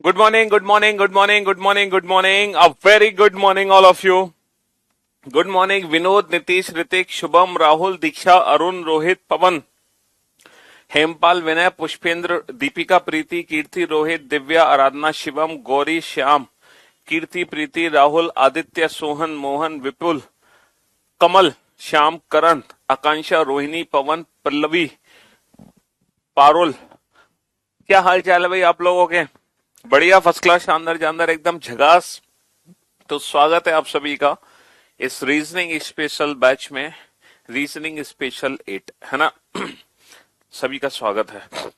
Good morning, good morning, good morning, good morning, good morning. A very good morning, all of you. Good morning, Vinod, Nitish, Ritik, Shubham, Rahul, Diksha, Arun, Rohit, Pavan, Hempal, विनय, पुष्पेंद्र, दीपिका, प्रीति, कीर्ति, रोहित, दिव्या, आराधना, शिवम, गौरी, श्याम, कीर्ति, प्रीति, राहुल, आदित्य, सोहन, मोहन, विपुल, कमल, श्याम, करण, आकांक्षा, रोहिणी, पवन, पल्लवी, पारुल। क्या हाल चाल है भाई आप लोगों के? बढ़िया, first class, शानदार जानदार, एकदम झकास। तो स्वागत है आप सभी का इस रीजनिंग स्पेशल बैच में, रीजनिंग स्पेशल 8, है ना। सभी का स्वागत है।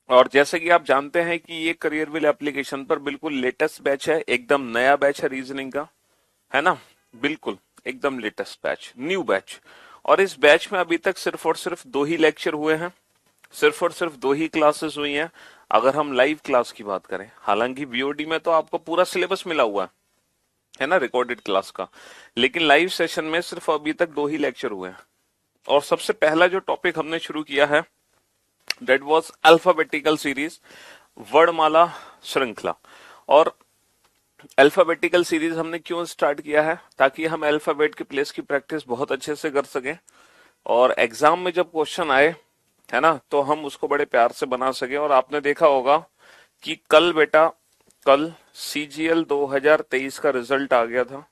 और जैसे कि आप जानते हैं कि ये करियरविल एप्लीकेशन पर बिल्कुल लेटेस्ट बैच है, एकदम नया बैच है रीजनिंग का, है ना। बिल्कुल एकदम लेटेस्ट बैच, न्यू बैच। और इस बैच में अभी तक सिर्फ और सिर्फ 2 ही लेक्चर हुए हैं, सिर्फ और सिर्फ 2 ही क्लासेस हुई हैं अगर हम लाइव क्लास की बात करें। हालांकि वीओडी में तो आपको पूरा सिलेबस मिला हुआ है ना, रिकॉर्डेड क्लास का, लेकिन लाइव सेशन में सिर्फ अभी तक 2 ही लेक्चर हुए हैं। और सबसे पहला जो टॉपिक हमने शुरू किया है दैट वाज अल्फाबेटिकल सीरीज, वर्णमाला श्रृंखला। और अल्फाबेटिकल सीरीज हमने क्यों स्टार्ट किया है? ताकि हम अल्फाबेट के प्लेस की प्रैक्टिस बहुत अच्छे से कर सकें और एग्जाम में जब क्वेश्चन आए, है ना, तो हम उसको बड़े प्यार से बना सके। और आपने देखा होगा कि कल सीजीएल 2023 का रिजल्ट आ गया था,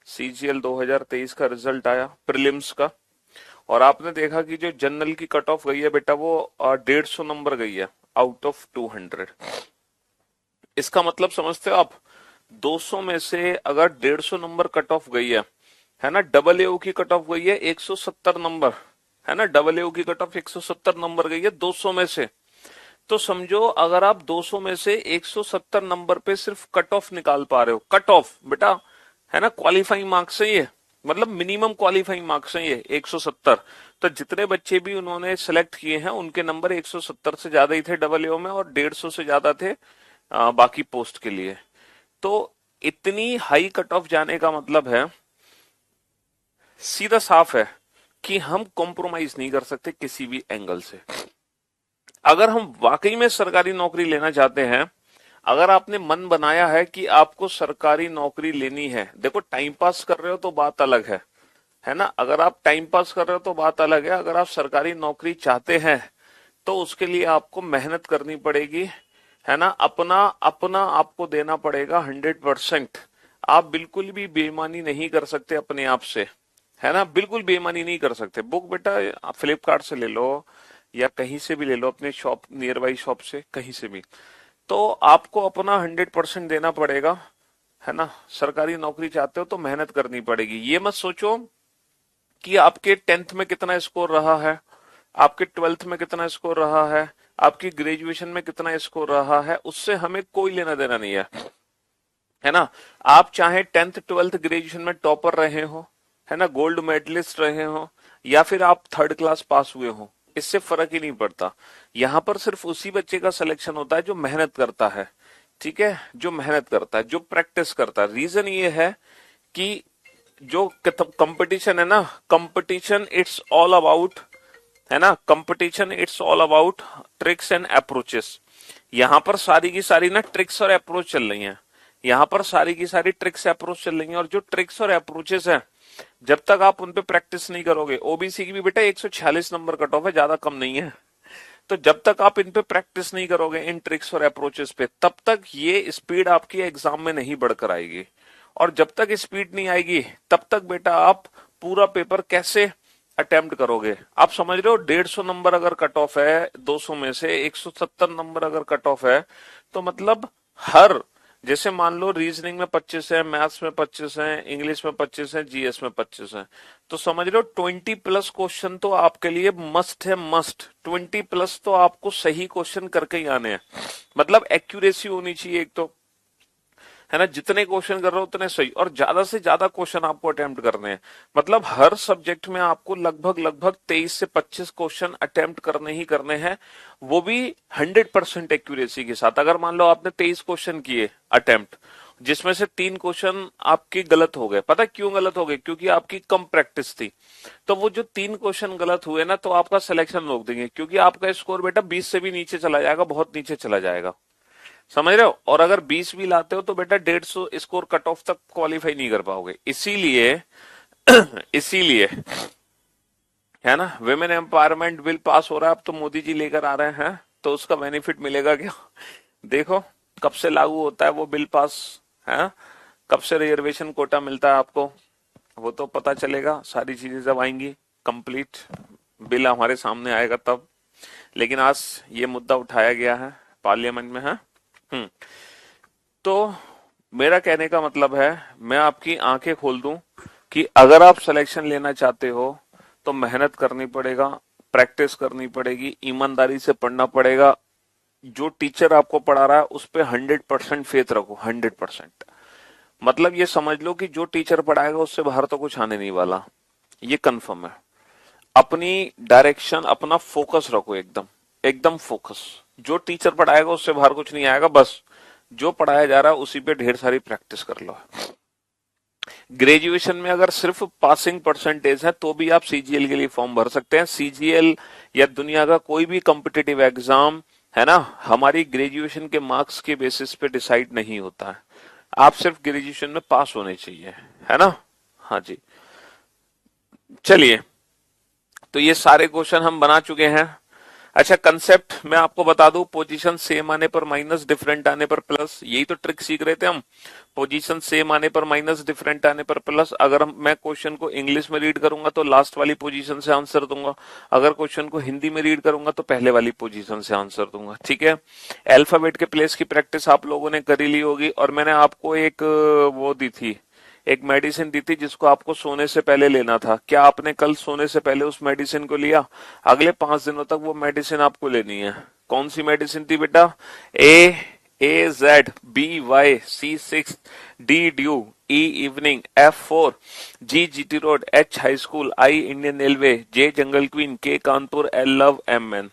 सीजीएल 2023 का रिजल्ट आया प्रीलिम्स का। और आपने देखा कि जो जनरल की कट ऑफ गई है बेटा, वो 150 नंबर गई है आउट ऑफ 200। इसका मतलब समझते हो आप? 200 में से अगर 150 नंबर कट ऑफ गई है ना, डबल एओ की कट ऑफ गई है 170 नंबर, है ना, डबल एओ की कट ऑफ 170 नंबर गई है 200 में से। तो समझो अगर आप 200 में से 170 नंबर पे सिर्फ कट ऑफ निकाल पा रहे हो, कट ऑफ बेटा, है ना, क्वालिफाइंग मार्क्स है ये, मतलब मिनिमम क्वालिफाइंग मार्क्स है ये 170। तो जितने बच्चे भी उन्होंने सेलेक्ट किए हैं उनके नंबर 170 से ज्यादा ही थे डबल एओ में, और 150 से ज्यादा थे बाकी पोस्ट के लिए। तो इतनी हाई कट ऑफ जाने का मतलब है, सीधा साफ है कि हम कॉम्प्रोमाइज नहीं कर सकते किसी भी एंगल से। अगर हम वाकई में सरकारी नौकरी लेना चाहते हैं, अगर आपने मन बनाया है कि आपको सरकारी नौकरी लेनी है, देखो टाइम पास कर रहे हो तो बात अलग है ना। अगर आप टाइम पास कर रहे हो तो बात अलग है। अगर आप सरकारी नौकरी चाहते हैं तो उसके लिए आपको मेहनत करनी पड़ेगी, है ना, अपना अपना आपको देना पड़ेगा 100%। आप बिल्कुल भी बेईमानी नहीं कर सकते अपने आप से, है ना, बिल्कुल बेईमानी नहीं कर सकते। बुक बेटा आप फ्लिपकार्ट से ले लो या कहीं से भी ले लो, अपने शॉप नियर बाई शॉप से कहीं से भी, तो आपको अपना 100% देना पड़ेगा, है ना। सरकारी नौकरी चाहते हो तो मेहनत करनी पड़ेगी। ये मत सोचो कि आपके 10th में कितना स्कोर रहा है, आपके 12th में कितना स्कोर रहा है, आपकी ग्रेजुएशन में कितना स्कोर रहा है, उससे हमें कोई लेना देना नहीं है ना। आप चाहे 10th 12th ग्रेजुएशन में टॉपर रहे हो, है ना, गोल्ड मेडलिस्ट रहे हो, या फिर आप 3rd क्लास पास हुए हो, इससे फर्क ही नहीं पड़ता। यहां पर सिर्फ उसी बच्चे का सिलेक्शन होता है जो मेहनत करता है, ठीक है, जो मेहनत करता है, जो प्रैक्टिस करता है। रीजन ये है कि जो कंपटीशन है ना, कंपटीशन इट्स ऑल अबाउट, है ना, competition it's all about tricks and approaches. यहां पर सारी की सारी ना ट्रिक्स और अप्रोच चल रही हैं, यहां पर सारी की सारी ट्रिक्स अप्रोच चल रही हैं। और जो ट्रिक्स और अप्रोचेस हैं, जब तक आप उन पे प्रैक्टिस नहीं करोगे, ओबीसी की भी बेटा 146 नंबर कट ऑफ है, ज्यादा कम नहीं है। तो जब तक आप इन पे प्रैक्टिस नहीं करोगे, इन ट्रिक्स और अप्रोचेस पे, तब तक ये स्पीड आपकी एग्जाम में नहीं बढ़कर आएगी। और जब तक स्पीड नहीं आएगी तब तक बेटा आप पूरा पेपर कैसे अटेम्प्ट करोगे? आप समझ रहे हो, 150 नंबर अगर कट ऑफ है 200 में से, 170 नंबर अगर कट ऑफ है, तो मतलब हर, जैसे मान लो रीजनिंग में 25 है, मैथ्स में 25 है, इंग्लिश में 25 है, जीएस में 25 है, तो समझ लो 20+ क्वेश्चन तो आपके लिए मस्ट है, मस्ट 20+ तो आपको सही क्वेश्चन करके ही आने हैं। मतलब एक्यूरेसी होनी चाहिए एक तो, है ना, जितने क्वेश्चन कर रहे हो उतने सही, और ज्यादा से ज्यादा क्वेश्चन आपको अटेम्प्ट करने हैं। मतलब हर सब्जेक्ट में आपको लगभग लगभग 23 से 25 क्वेश्चन अटेम्प्ट करने ही करने हैं, वो भी 100% एक्यूरेसी के साथ। अगर मान लो आपने 23 क्वेश्चन किए अटेम्प्ट, जिसमें से 3 क्वेश्चन आपके गलत हो गए, पता क्यों गलत हो गए? क्योंकि आपकी कम प्रैक्टिस थी। तो वो जो 3 क्वेश्चन गलत हुए ना, तो आपका सिलेक्शन रोक देंगे, क्योंकि आपका स्कोर बेटा 20 से भी नीचे चला जाएगा, बहुत नीचे चला जाएगा। समझ रहे हो? और अगर 20 भी लाते हो तो बेटा 150 स्कोर कट ऑफ तक क्वालिफाई नहीं कर पाओगे। इसीलिए इसीलिए है ना, विमेन एम्पावरमेंट बिल पास हो रहा है, अब तो मोदी जी लेकर आ रहे हैं, तो उसका बेनिफिट मिलेगा क्या? देखो कब से लागू होता है वो बिल पास, है कब से रिजर्वेशन कोटा मिलता है आपको, वो तो पता चलेगा सारी चीजें जब आएंगी, कंप्लीट बिल हमारे सामने आएगा तब। लेकिन आज ये मुद्दा उठाया गया है पार्लियामेंट में है। हम्म तो मेरा कहने का मतलब है, मैं आपकी आंखें खोल दूं कि अगर आप सिलेक्शन लेना चाहते हो तो मेहनत करनी पड़ेगा, प्रैक्टिस करनी पड़ेगी, ईमानदारी से पढ़ना पड़ेगा। जो टीचर आपको पढ़ा रहा है उस पे 100% फेथ रखो, 100%। मतलब ये समझ लो कि जो टीचर पढ़ाएगा उससे बाहर तो कुछ आने नहीं वाला, ये कंफर्म है। अपनी डायरेक्शन, अपना फोकस रखो, एकदम एकदम फोकस। जो टीचर पढ़ाएगा उससे बाहर कुछ नहीं आएगा, बस जो पढ़ाया जा रहा है उसी पे ढेर सारी प्रैक्टिस कर लो। ग्रेजुएशन में अगर सिर्फ पासिंग परसेंटेज है तो भी आप सीजीएल के लिए फॉर्म भर सकते हैं। सीजीएल या दुनिया का कोई भी कॉम्पिटिटिव एग्जाम है ना, हमारी ग्रेजुएशन के मार्क्स के बेसिस पे डिसाइड नहीं होता है। आप सिर्फ ग्रेजुएशन में पास होने चाहिए, है ना। हाँ जी, चलिए, तो ये सारे क्वेश्चन हम बना चुके हैं। अच्छा, कंसेप्ट मैं आपको बता दूं, पोजीशन सेम आने पर माइनस, डिफरेंट आने पर प्लस, यही तो ट्रिक सीख रहे थे हम। पोजीशन सेम आने पर माइनस, डिफरेंट आने पर प्लस। अगर मैं क्वेश्चन को इंग्लिश में रीड करूंगा तो लास्ट वाली पोजीशन से आंसर दूंगा, अगर क्वेश्चन को हिंदी में रीड करूंगा तो पहले वाली पोजीशन से आंसर दूंगा, ठीक है। अल्फाबेट के प्लेस की प्रैक्टिस आप लोगों ने करी ली होगी, और मैंने आपको एक वो दी थी, एक मेडिसिन दी थी जिसको आपको सोने से पहले लेना था। क्या आपने कल सोने से पहले उस मेडिसिन को लिया? अगले 5 दिनों तक वो मेडिसिन आपको लेनी है। कौन सी मेडिसिन थी बेटा? AZ BY C6 D due, E evening, F4 G GT road, H high school, I Indian railway, J jungle queen, K Kanpur, L love, M man.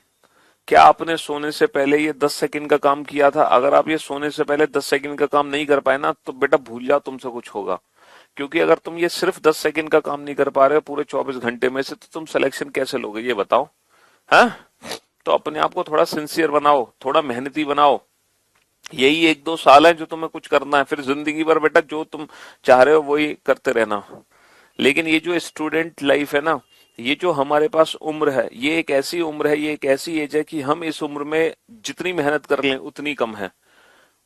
क्या आपने सोने से पहले ये 10 सेकंड का काम किया था? अगर आप ये सोने से पहले 10 सेकंड का काम नहीं कर पाए ना तो बेटा भूल जाओ तुमसे कुछ होगा। क्योंकि अगर तुम ये सिर्फ 10 सेकंड का काम नहीं कर पा रहे हो पूरे 24 घंटे में से, तो तुम सिलेक्शन कैसे लोगे ये बताओ, हाँ? तो अपने आप को थोड़ा सिंसियर बनाओ, थोड़ा मेहनती बनाओ। यही 1-2 साल है जो तुम्हें कुछ करना है, फिर जिंदगी भर बेटा जो तुम चाह रहे हो वही करते रहना। लेकिन ये जो स्टूडेंट लाइफ है ना, ये जो हमारे पास उम्र है, ये एक ऐसी उम्र है, ये एक ऐसी एज है कि हम इस उम्र में जितनी मेहनत कर लें उतनी कम है।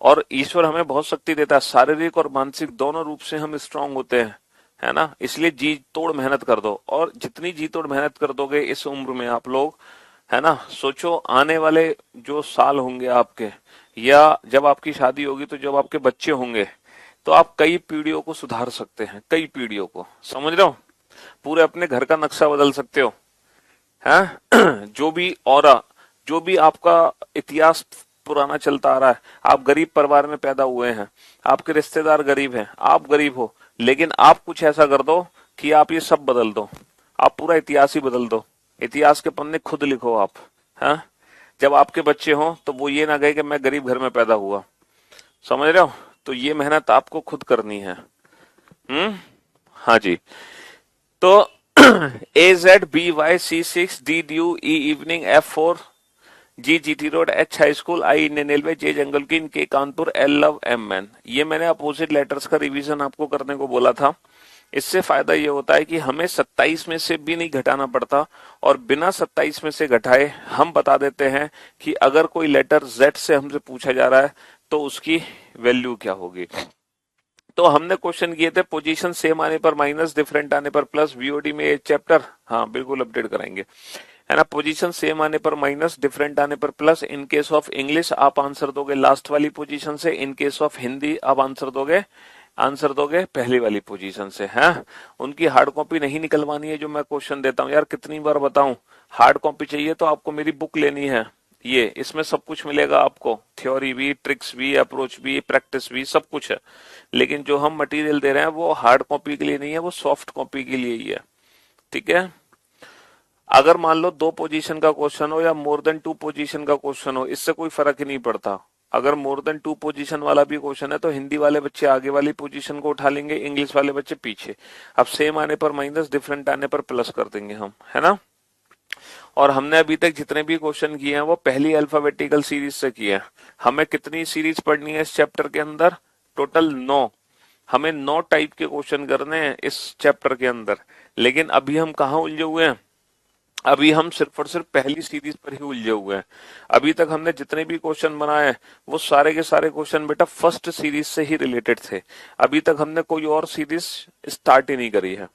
और ईश्वर हमें बहुत शक्ति देता है, शारीरिक और मानसिक दोनों रूप से हम स्ट्रांग होते हैं, है ना। इसलिए जी तोड़ मेहनत कर दो, और जितनी जी तोड़ मेहनत कर दोगे इस उम्र में आप लोग, है ना, सोचो आने वाले जो साल होंगे आपके, या जब आपकी शादी होगी तो जब आपके बच्चे होंगे, तो आप कई पीढ़ियों को सुधार सकते हैं, कई पीढ़ियों को, समझ रहे हो, पूरे अपने घर का नक्शा बदल सकते हो, है। जो भी और जो भी आपका इतिहास पुराना चलता आ रहा है, आप गरीब परिवार में पैदा हुए हैं, आपके रिश्तेदार गरीब हैं, आप गरीब हो, लेकिन आप कुछ ऐसा कर दो कि आप ये सब बदल दो, आप पूरा इतिहास ही बदल दो, इतिहास के पन्ने खुद लिखो आप, हैं। जब आपके बच्चे हों तो वो ये ना कहे कि मैं गरीब घर में पैदा हुआ, समझ रहे हो। तो ये मेहनत आपको खुद करनी है। हाँ जी, तो AZ BY C6 D due, E evening, F4 G GT road, H high school, I Indian railway, J जंगल की, K Kanpur, L love, M man. ये मैंने अपोजिट लेटर्स का रिवीजन आपको करने को बोला था। इससे फायदा ये होता है कि हमें 27 में से भी नहीं घटाना पड़ता, और बिना 27 में से घटाए हम बता देते हैं कि अगर कोई लेटर Z से हमसे पूछा जा रहा है तो उसकी वैल्यू क्या होगी। तो हमने क्वेश्चन किए थे पोजीशन सेम आने पर माइनस, डिफरेंट आने पर प्लस, वीओडी में एक चैप्टर, हाँ बिल्कुल अपडेट कराएंगे, है ना। पोजीशन सेम आने पर माइनस, डिफरेंट आने पर plus. In case of English आप आंसर दोगे लास्ट वाली पोजीशन से, इन केस ऑफ हिंदी आप आंसर दोगे पहली वाली पोजीशन से, हैं। उनकी हार्ड कॉपी नहीं निकलवानी है जो मैं क्वेश्चन देता हूं, यार कितनी बार बताऊं, हार्ड कॉपी चाहिए तो आपको मेरी बुक लेनी है, ये इसमें सब कुछ मिलेगा आपको, थ्योरी भी, ट्रिक्स भी, अप्रोच भी, प्रैक्टिस भी, सब कुछ है। लेकिन जो हम मटेरियल दे रहे हैं वो हार्ड कॉपी के लिए नहीं है, वो सॉफ्ट कॉपी के लिए ही है, ठीक है। अगर मान लो 2 पोजीशन का क्वेश्चन हो या मोर देन 2 पोजीशन का क्वेश्चन हो, इससे कोई फर्क ही नहीं पड़ता। अगर मोर देन 2 पोजीशन वाला भी क्वेश्चन है तो हिंदी वाले बच्चे आगे वाली पोजीशन को उठा लेंगे, इंग्लिश वाले बच्चे पीछे। अब सेम आने पर माइनस, डिफरेंट आने पर प्लस कर देंगे हम, है ना। और हमने अभी तक जितने भी क्वेश्चन किए हैं वो पहली अल्फाबेटिकल सीरीज से किए हैं। हमें कितनी सीरीज पढ़नी है इस चैप्टर के अंदर? टोटल 9। हमें 9 टाइप के क्वेश्चन करने हैं इस चैप्टर के अंदर। लेकिन अभी हम कहाँ उलझे हुए हैं? अभी हम सिर्फ और सिर्फ पहली सीरीज पर ही उलझे हुए हैं। अभी तक हमने जितने भी क्वेश्चन बनाए हैं वो सारे के सारे क्वेश्चन बेटा फर्स्ट सीरीज से ही रिलेटेड थे। अभी तक हमने कोई और सीरीज स्टार्ट ही नहीं करी है।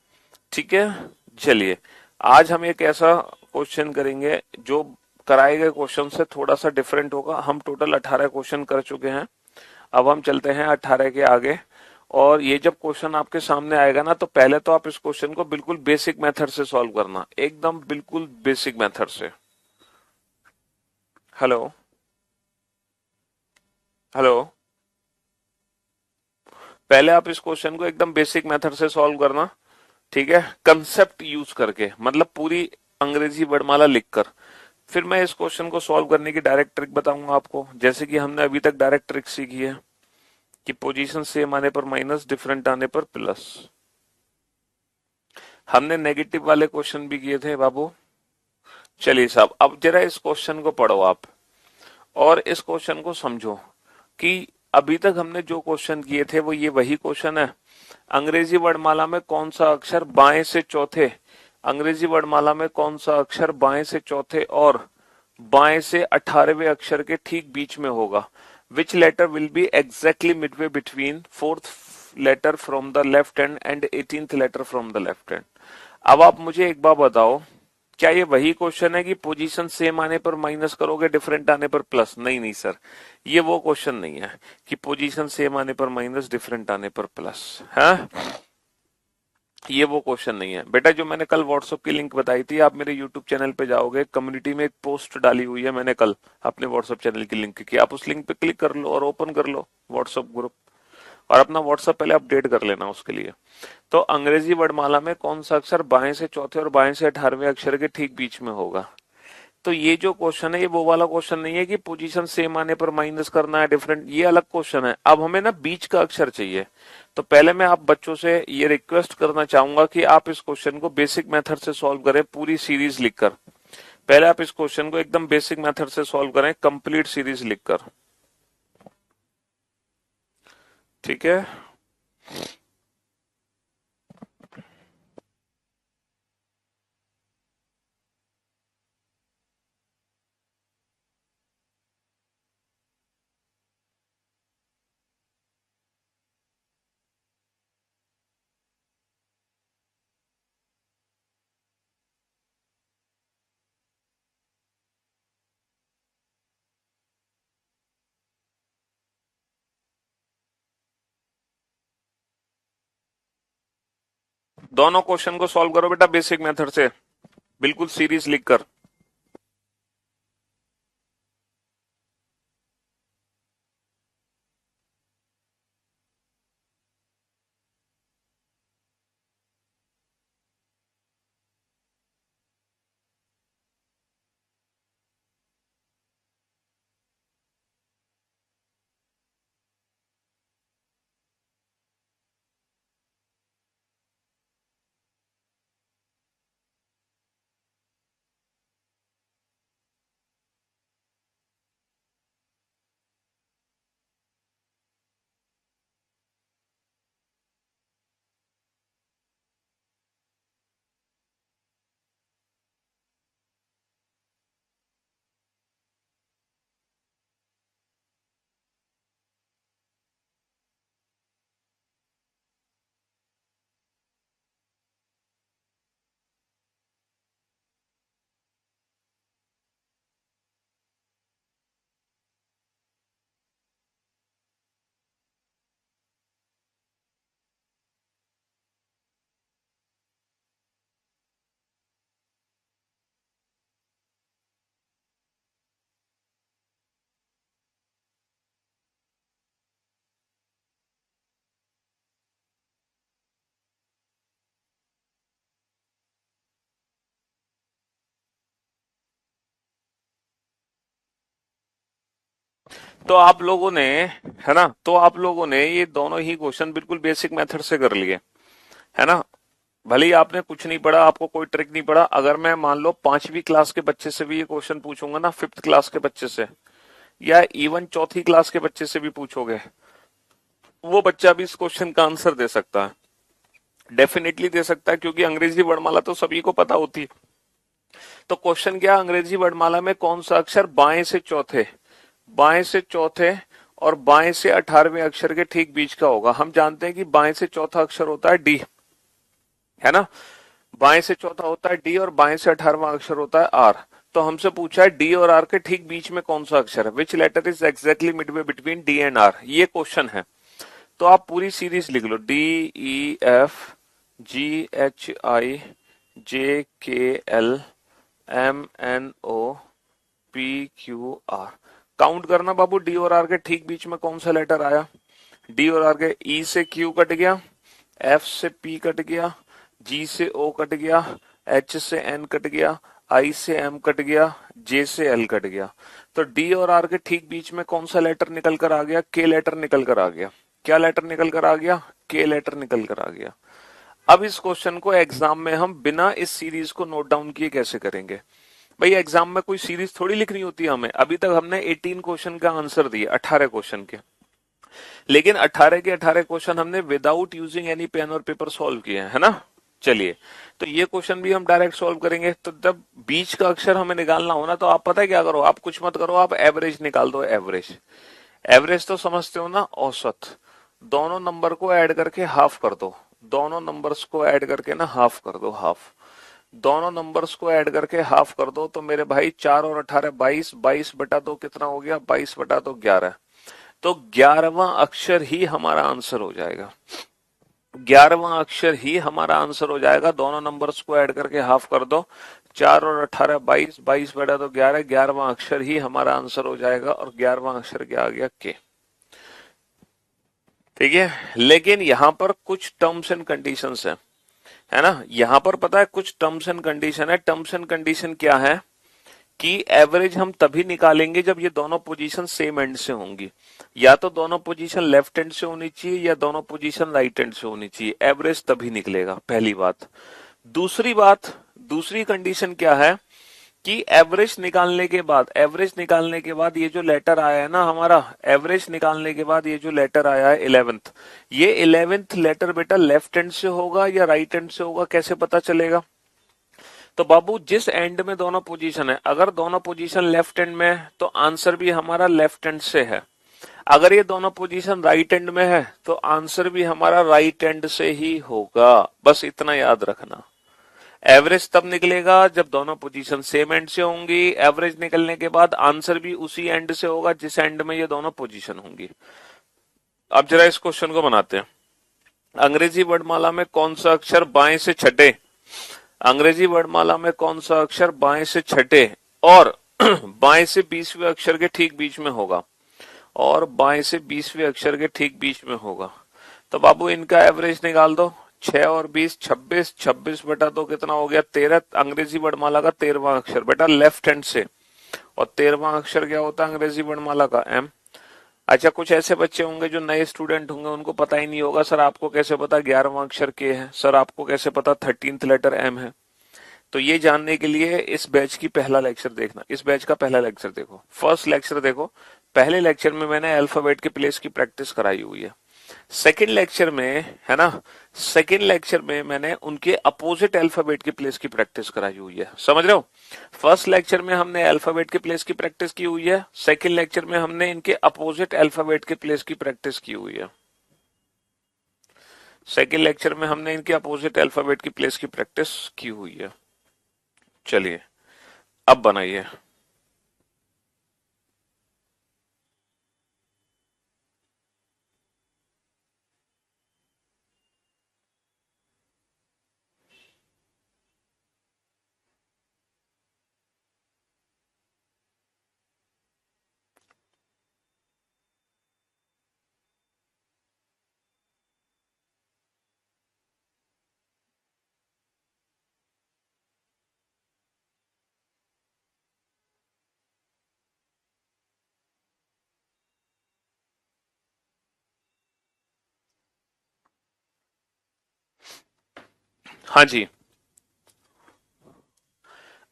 ठीक है, चलिए आज हम एक ऐसा क्वेश्चन करेंगे जो कराए गए क्वेश्चन से थोड़ा सा डिफरेंट होगा। हम टोटल 18 क्वेश्चन कर चुके हैं। अब हम चलते हैं 18 के आगे। और ये जब क्वेश्चन आपके सामने आएगा ना तो पहले तो आप इस क्वेश्चन को बिल्कुल बेसिक मेथड से सॉल्व करना, एकदम बिल्कुल बेसिक मेथड से। Hello, hello. पहले आप इस क्वेश्चन को एकदम बेसिक मेथड से सॉल्व करना, ठीक है, कंसेप्ट यूज करके, मतलब पूरी अंग्रेजी वर्णमाला लिखकर। फिर मैं इस क्वेश्चन को सॉल्व करने की डायरेक्ट ट्रिक बताऊंगा आपको, जैसे कि हमने अभी तक डायरेक्ट ट्रिक सीखी है कि पोजीशन सेम आने पर माइनस, डिफरेंट आने पर प्लस। हमने नेगेटिव वाले क्वेश्चन भी किए थे बाबू। चलिए साहब, अब जरा इस क्वेश्चन को पढ़ो आप और इस क्वेश्चन को समझो कि अभी तक हमने जो क्वेश्चन किए थे वो ये वही क्वेश्चन है। अंग्रेजी वर्णमाला में कौन सा अक्षर बाएं से चौथे, अंग्रेजी वर्णमाला में कौन सा अक्षर बाएं से चौथे और बाएं से 18वें अक्षर के ठीक बीच में होगा? Which letter will be exactly midway between fourth letter from the left hand and 18th letter from the left hand. अब आप मुझे एक बात बताओ, क्या ये वही क्वेश्चन है कि पोजीशन सेम आने पर माइनस करोगे, डिफरेंट आने पर प्लस? नहीं नहीं सर, ये वो क्वेश्चन नहीं है कि पोजीशन सेम आने पर माइनस, डिफरेंट आने पर प्लस है। ये वो क्वेश्चन नहीं है बेटा। जो मैंने कल व्हाट्सएप की लिंक बताई थी, आप मेरे यूट्यूब चैनल पे जाओगे, कम्युनिटी में एक पोस्ट डाली हुई है मैंने कल अपने व्हाट्सएप चैनल की लिंक की, आप उस लिंक पे क्लिक कर लो और ओपन कर लो व्हाट्सएप ग्रुप, और अपना व्हाट्सएप पहले अपडेट कर लेना उसके लिए। तो अंग्रेजी वर्णमाला में कौन सा अक्षर बाएं से चौथे और बाएं से 18वें अक्षर के ठीक बीच में होगा? तो ये जो क्वेश्चन है ये वो वाला क्वेश्चन नहीं है कि पोजीशन सेम आने पर माइनस करना है, डिफरेंट, ये अलग क्वेश्चन है। अब हमें ना बीच का अक्षर चाहिए। तो पहले मैं आप बच्चों से ये रिक्वेस्ट करना चाहूंगा कि आप इस क्वेश्चन को बेसिक मेथड से सॉल्व करें, पूरी सीरीज लिखकर। पहले आप इस क्वेश्चन को एकदम बेसिक मेथड से सॉल्व करें, कंप्लीट सीरीज लिखकर। ठीक है, दोनों क्वेश्चन को सॉल्व करो बेटा बेसिक मेथड से, बिल्कुल सीरीज लिखकर। तो आप लोगों ने, है ना, तो आप लोगों ने ये दोनों ही क्वेश्चन बिल्कुल बेसिक मेथड से कर लिए, है ना। भले ही आपने कुछ नहीं पढ़ा, आपको कोई ट्रिक नहीं पढ़ा, अगर मैं मान लो 5वीं क्लास के बच्चे से भी ये क्वेश्चन पूछूंगा ना, 5th क्लास के बच्चे से, या इवन 4th क्लास के बच्चे से भी पूछोगे, वो बच्चा भी इस क्वेश्चन का आंसर दे सकता है, डेफिनेटली दे सकता है, क्योंकि अंग्रेजी वर्णमाला तो सभी को पता होती है। तो क्वेश्चन क्या, अंग्रेजी वर्णमाला में कौन सा अक्षर बाएं से चौथे, बाएं से चौथे और बाएं से 18वें अक्षर के ठीक बीच का होगा। हम जानते हैं कि बाएं से चौथा अक्षर होता है डी, है ना, बाएं से चौथा होता है डी और बाएं से 18वां अक्षर होता है आर। तो हमसे पूछा है डी और आर के ठीक बीच में कौन सा अक्षर है, which letter is exactly midway between D and R, ये क्वेश्चन है। तो आप पूरी सीरीज लिख लो, D E F G H I J K L M N O P Q R. Count करना बाबू, डी और आर के ठीक बीच में कौन सा लेटर आया, डी और आर के, ई से क्यू कट गया, एफ से पी कट गया, जी से ओ कट गया, एच से एन कट गया, आई से एम कट गया, जे से एल कट गया। तो डी और आर के ठीक बीच में कौन सा लेटर निकल कर आ गया, के लेटर निकल कर आ गया। क्या लेटर निकल कर आ गया, के लेटर निकल कर आ गया। अब इस क्वेश्चन को एग्जाम में हम बिना इस सीरीज को नोट डाउन किए कैसे करेंगे। भाई एग्जाम में कोई सीरीज थोड़ी लिखनी होती है हमें, अभी तक हमने 18 क्वेश्चन का आंसर दिया, 18 क्वेश्चन के, लेकिन 18 के 18 क्वेश्चन हमने विदाउट यूजिंग एनी पेन और पेपर सॉल्व किए हैं, है ना। चलिए, तो ये क्वेश्चन भी हम डायरेक्ट सॉल्व करेंगे। तो जब बीच का अक्षर हमें निकालना हो ना, तो आप पता है क्या करो, आप कुछ मत करो, आप एवरेज निकाल दो, एवरेज। एवरेज तो समझते हो ना, औसत। दोनों नंबर को ऐड करके हाफ कर दो, दोनों नंबर्स को ऐड करके ना हाफ कर दो, हाफ। दोनों नंबर्स को ऐड करके हाफ कर दो, तो मेरे भाई 4 और 18 22, 22 बटा 2 कितना हो गया, 22 बटा 2 11। तो 11वां अक्षर ही हमारा आंसर हो जाएगा, 11वां अक्षर ही हमारा आंसर हो जाएगा। दोनों नंबर्स को ऐड करके हाफ कर दो, 4 और 18 22, 22 बटा 2 11, 11वां अक्षर ही हमारा आंसर हो जाएगा। और 11वां अक्षर क्या आ गया, के। ठीक है, लेकिन यहां पर कुछ टर्म्स एंड कंडीशंस है ना, यहां पर पता है कुछ टर्म्स एंड कंडीशन है। टर्म्स एंड कंडीशन क्या है कि एवरेज हम तभी निकालेंगे जब ये दोनों पोजीशन सेम एंड से होंगी, या तो दोनों पोजीशन लेफ्ट हैंड से होनी चाहिए या दोनों पोजीशन राइट हैंड से होनी चाहिए, एवरेज तभी निकलेगा, पहली बात। दूसरी बात, दूसरी कंडीशन क्या है कि एवरेज निकालने के बाद, एवरेज निकालने के बाद ये जो लेटर आया है ना हमारा, एवरेज निकालने के बाद ये जो लेटर आया है 11th, ये 11th लेटर बेटा लेफ्ट हैंड से होगा या राइट हैंड से होगा, कैसे पता चलेगा। तो बाबू जिस एंड में दोनों पोजीशन है, अगर दोनों पोजीशन लेफ्ट हैंड में है तो आंसर भी हमारा लेफ्ट हैंड से है, अगर ये दोनों पोजीशन राइट हैंड में है तो आंसर भी हमारा राइट हैंड से ही होगा, बस इतना याद रखना। एवरेज तब निकलेगा जब दोनों पोजीशन सेम एंड से होंगी, एवरेज निकलने के बाद आंसर भी उसी एंड से होगा जिस एंड में ये दोनों पोजीशन होंगी। अब जरा इस क्वेश्चन को बनाते हैं। अंग्रेजी वर्णमाला में कौन सा अक्षर बाएं से छठे, अंग्रेजी वर्णमाला में कौन सा अक्षर बाएं से छठे और बाएं से 20वें अक्षर के ठीक बीच में होगा, और बाएं से 20वें अक्षर के ठीक बीच में होगा। तो बाबू इनका एवरेज निकाल दो, 6 और 20 26, 26 बटा 2 कितना हो गया, 13। अंग्रेजी वर्णमाला का 13वां अक्षर बेटा लेफ्ट हैंड से, और 13वां अक्षर क्या होता है अंग्रेजी वर्णमाला का, एम। अच्छा, कुछ ऐसे बच्चे होंगे जो नए स्टूडेंट होंगे, उनको पता ही नहीं होगा, सर आपको कैसे पता 11वां अक्षर के है, सर आपको कैसे पता 13th लेटर एम है। तो ये जानने के लिए इस बैच की पहला लेक्चर देखना, इस बैच का पहला लेक्चर देखो, फर्स्ट लेक्चर देखो। पहले लेक्चर में मैंने अल्फाबेट के प्लेस की प्रैक्टिस कराई हुई है। सेकंड लेक्चर में, है ना, सेकंड लेक्चर में मैंने उनके अपोजिट अल्फाबेट के प्लेस की प्रैक्टिस कराई हुई है, समझ रहे हो। फर्स्ट लेक्चर में हमने अल्फाबेट के प्लेस की प्रैक्टिस की हुई है, सेकंड लेक्चर में हमने इनके अपोजिट अल्फाबेट के प्लेस की प्रैक्टिस की हुई है, सेकंड लेक्चर में हमने इनके अपोजिट अल्फाबेट की प्लेस की प्रैक्टिस की हुई है। चलिए अब बनाइए। हाँ जी।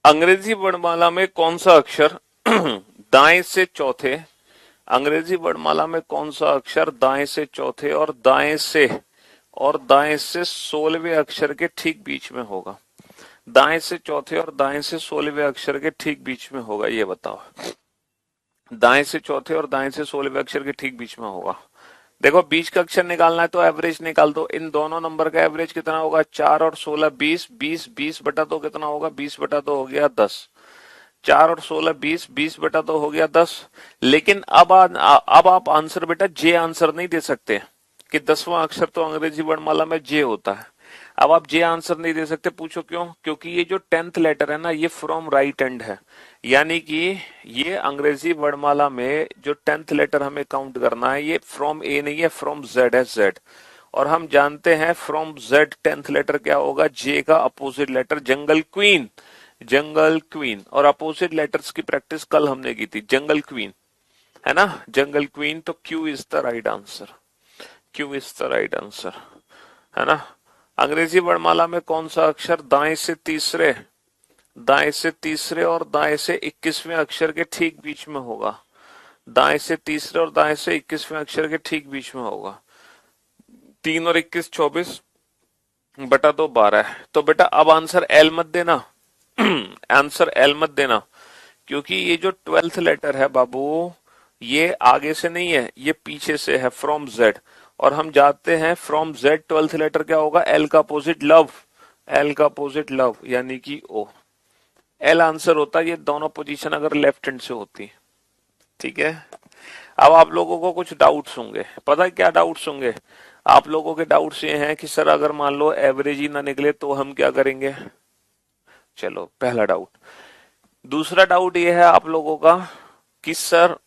अंग्रेजी वर्णमाला में कौन सा अक्षर दाएं से चौथे, अंग्रेजी वर्णमाला में कौन सा अक्षर दाएं से चौथे और दाएं से 16वें अक्षर के ठीक बीच में होगा? दाएं से चौथे और दाएं से 16वें अक्षर के ठीक बीच में होगा, ये बताओ। दाएं से चौथे और दाएं से 16वें अक्षर के ठीक बीच में होगा। देखो, बीच का अक्षर निकालना है तो एवरेज निकाल दो। इन दोनों नंबर का एवरेज कितना होगा? 4 और 16 20, 20 बटा 2 कितना होगा? 20 बटा 2 हो गया 10। 4 और 16 20, 20 बटा 2 हो गया 10। लेकिन अब आप आंसर बेटा जे आंसर नहीं दे सकते कि 10वां अक्षर तो अंग्रेजी वर्णमाला में जे होता है। अब आप जे आंसर नहीं दे सकते, पूछो क्यों? क्योंकि ये जो 10th लेटर है ना, ये फ्रॉम राइट एंड है, यानी कि ये अंग्रेजी वर्णमाला में जो 10th लेटर हमें काउंट करना है, ये फ्रॉम ए नहीं है, फ्रॉम जेड है, जेड। और हम जानते हैं फ्रॉम जेड 10th लेटर क्या होगा? जे का अपोजिट लेटर, जंगल क्वीन, जंगल क्वीन। और अपोजिट लेटर्स की प्रैक्टिस कल हमने की थी, जंगल क्वीन, है ना, जंगल क्वीन। तो Q is the right answer, Q is the right answer, है ना। अंग्रेजी वर्णमाला में कौन सा अक्षर दाएं से तीसरे और दाएं से 21वें अक्षर के ठीक बीच में होगा? दाएं से तीसरे और दाएं से 21वें अक्षर के ठीक बीच में होगा। 3 और 21 24 बटा 2 12 है। तो बेटा अब आंसर एल मत देना आंसर एल मत देना, क्योंकि ये जो 12th लेटर है बाबू, ये आगे से नहीं है, ये पीछे से है, फ्रॉम जेड। और हम जानते हैं फ्रॉम जेड 12th लेटर क्या होगा? एल का अपोजिट लव, एल का अपोजिट लव, यानी कि ओ। एल आंसर होता है ये दोनों पोजीशन अगर लेफ्ट हैंड से होती। ठीक है। अब आप लोगों को कुछ डाउट्स होंगे, पता है क्या डाउट्स होंगे? आप लोगों के डाउट्स ये हैं कि सर अगर मान लो एवरेज ही ना निकले तो हम क्या करेंगे? चलो, पहला डाउट। दूसरा डाउट ये है आप लोगों का कि सर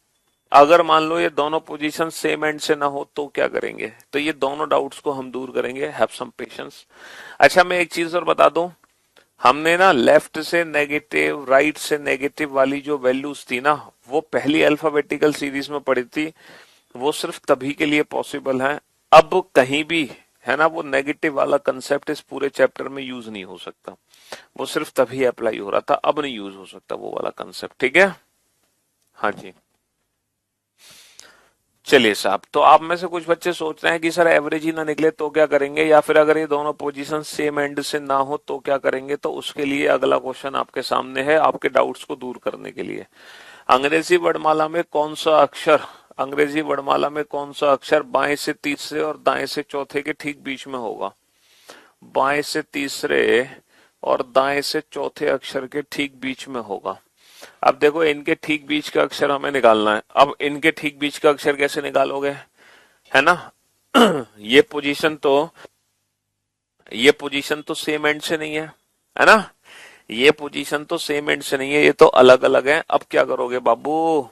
अगर मान लो ये दोनों पोजीशन सेम एंड से ना हो तो क्या करेंगे? तो ये दोनों डाउट्स को हम दूर करेंगे, हैव सम पेशेंस। अच्छा, मैं एक चीज और बता दूं, हमने ना लेफ्ट से नेगेटिव, राइट से नेगेटिव वाली जो वैल्यूज थी ना, वो पहली अल्फाबेटिकल सीरीज में पढ़ी थी। वो सिर्फ तभी के लिए पॉसिबल है, अब कहीं भी, है ना, वो नेगेटिव वाला कंसेप्ट इस पूरे चैप्टर में यूज नहीं हो सकता। वो सिर्फ तभी अप्लाई हो रहा था, अब नहीं यूज हो सकता वो वाला कंसेप्ट। ठीक है, हाँ जी। चलिए साहब, तो आप में से कुछ बच्चे सोच रहे हैं कि सर एवरेज ही ना निकले तो क्या करेंगे, या फिर अगर ये दोनों पोजीशन सेम एंड से ना हो तो क्या करेंगे? तो उसके लिए अगला क्वेश्चन आपके सामने है, आपके डाउट्स को दूर करने के लिए। अंग्रेजी वर्णमाला में कौन सा अक्षर, अंग्रेजी वर्णमाला में कौन सा अक्षर बाएं से तीसरे और दाएं से चौथे के ठीक बीच में होगा? बाएं से तीसरे और दाएं से चौथे अक्षर के ठीक बीच में होगा। अब देखो, इनके ठीक बीच का अक्षर हमें निकालना है। अब इनके ठीक बीच का अक्षर कैसे निकालोगे, है ना? ये पोजीशन तो सेम एंड से नहीं है ना? ये पोजीशन तो सेम एंड से नहीं है, ये तो अलग अलग है। अब क्या करोगे बाबू?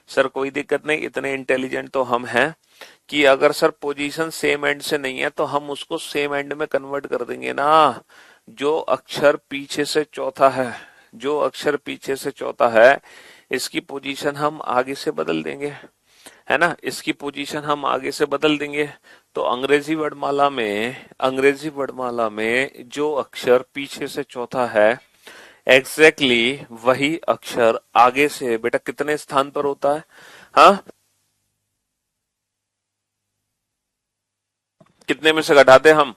सर कोई दिक्कत नहीं, इतने इंटेलिजेंट तो हम हैं कि अगर सर पोजीशन सेम एंड से नहीं है तो हम उसको सेम एंड में कन्वर्ट कर देंगे ना। जो अक्षर पीछे से चौथा है, जो अक्षर पीछे से चौथा है, इसकी पोजीशन हम आगे से बदल देंगे, है ना, इसकी पोजीशन हम आगे से बदल देंगे। तो अंग्रेजी वर्णमाला में जो अक्षर पीछे से चौथा है, एग्जैक्टली वही अक्षर आगे से बेटा कितने स्थान पर होता है? हाँ, कितने में से घटाते हम?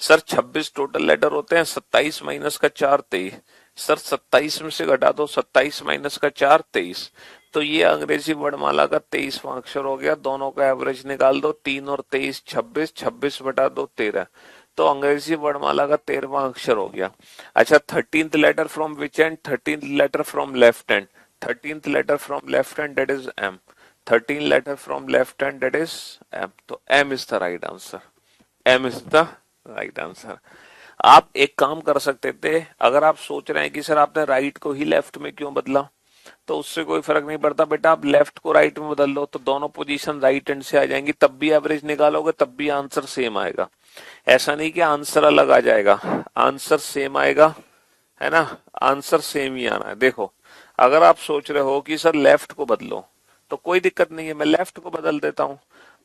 सर 26 टोटल लेटर होते हैं, 27 माइनस का 4 23। सर 27 में से घटा दो, 27 माइनस का 4 23। तो ये अंग्रेजी वर्णमाला का 23वां अक्षर हो गया। दोनों का एवरेज निकाल दो, 3 और 23 26, 26/2 13। तो अंग्रेजी वर्णमाला का 13वां अक्षर हो गया। अच्छा, 13th letter from which end? 13th letter from left hand, 13th letter from left hand, that is M. 13 letter from left hand, that is M. तो M is the right answer, M is the right answer. आप एक काम कर सकते थे, अगर आप सोच रहे हैं कि सर आपने राइट को ही लेफ्ट में क्यों बदला, तो उससे कोई फर्क नहीं पड़ता बेटा। आप लेफ्ट को राइट में बदल लो तो दोनों पोजीशन राइट हैंड से आ जाएंगी, तब भी एवरेज निकालोगे तब भी आंसर सेम आएगा। ऐसा नहीं कि आंसर अलग आ जाएगा, आंसर सेम आएगा, है ना, आंसर सेम ही आना है। देखो, अगर आप सोच रहे हो कि सर लेफ्ट को बदलो, तो कोई दिक्कत नहीं है, मैं लेफ्ट को बदल देता हूं।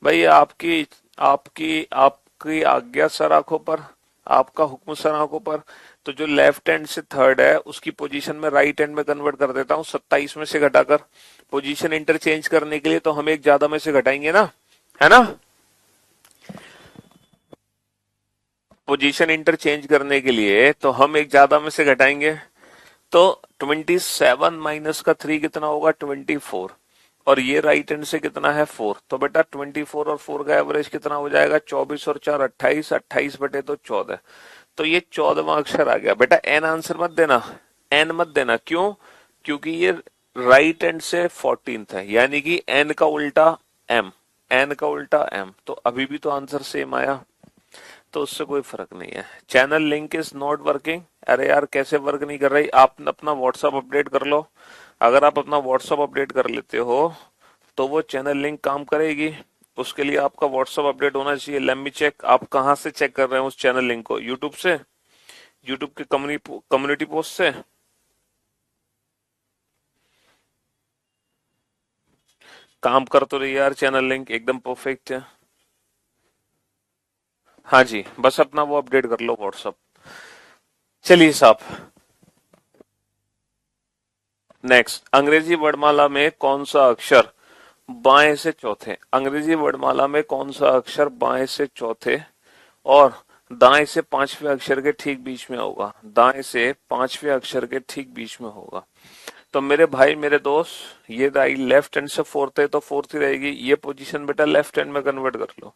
भाई आपकी आपकी आपकी आज्ञा सर, आंखों पर, आपका हुक्म सर आंखों पर। तो जो लेफ्ट हैंड से थर्ड है उसकी पोजीशन में राइट हैंड में कन्वर्ट कर देता हूं 27 में से घटाकर। पोजीशन इंटरचेंज करने के लिए तो हम एक ज्यादा में से घटाएंगे ना, है ना। पोजीशन इंटरचेंज करने के लिए तो हम एक ज्यादा में से घटाएंगे। तो 27 माइनस का 3 कितना होगा 24, और ये राइट हैंड से कितना है 4। तो बेटा 24 और 4 का एवरेज कितना हो जाएगा 24 और 4 28, 28 बटे तो 14। तो ये 14वां अक्षर आ गया। बेटा एन आंसर मत देना, एन मत देना, क्यों? क्योंकि ये राइट हैंड से 14th है, यानी कि एन का उल्टा एम, एन का उल्टा एम। तो अभी भी तो आंसर सेम आया, तो उससे कोई फर्क नहीं है। Channel link is not working. अरे यार कैसे वर्क नहीं कर रही? आप अपना व्हाट्सअप अपडेट कर लो। अगर आप अपना व्हाट्सअप अपडेट कर लेते हो तो वो चैनल लिंक काम करेगी। उसके लिए आपका व्हाट्सअप अपडेट होना चाहिए। लेट मी चेक, आप कहां से चेक कर रहे हैं उस चैनल लिंक को? यूट्यूब से, यूट्यूब के कम्युनिटी पोस्ट से? काम कर तो रही यार, चैनल लिंक एकदम परफेक्ट है। हाँ जी, बस अपना वो अपडेट कर लो व्हाट्सअप। चलिए साहब, नेक्स्ट, अंग्रेजी वर्णमाला में कौन सा अक्षर बाएं से चौथे? अंग्रेजी वर्णमाला में कौन सा अक्षर बाएं से चौथे और दाएं से पांचवें अक्षर के ठीक बीच में होगा? दाएं से पांचवें अक्षर के ठीक बीच में होगा। तो मेरे भाई मेरे दोस्त, ये दाई लेफ्ट हैंड से फोर्थ है तो फोर्थ ही रहेगी। ये पोजीशन बेटा लेफ्ट हैंड में कन्वर्ट कर लो,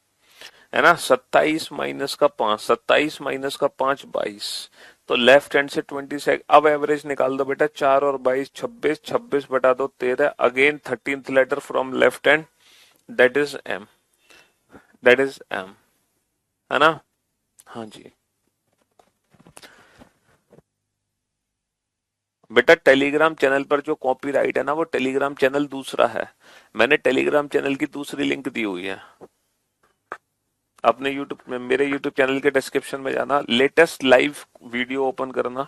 है ना। 27 माइनस का 5, 27 माइनस का 5 22। तो लेफ्ट हैंड से 26। अब एवरेज निकाल दो बेटा, 4 और 22 26, 26 बटा दो 13। Again 13th letter from left hand, that is M, that is M, है ना। हाँ जी बेटा, टेलीग्राम चैनल पर जो कॉपीराइट है ना, वो टेलीग्राम चैनल दूसरा है। मैंने टेलीग्राम चैनल की दूसरी लिंक दी हुई है। अपने यूट्यूब में, मेरे यूट्यूब चैनल के डिस्क्रिप्शन में जाना, लेटेस्ट लाइव वीडियो ओपन करना,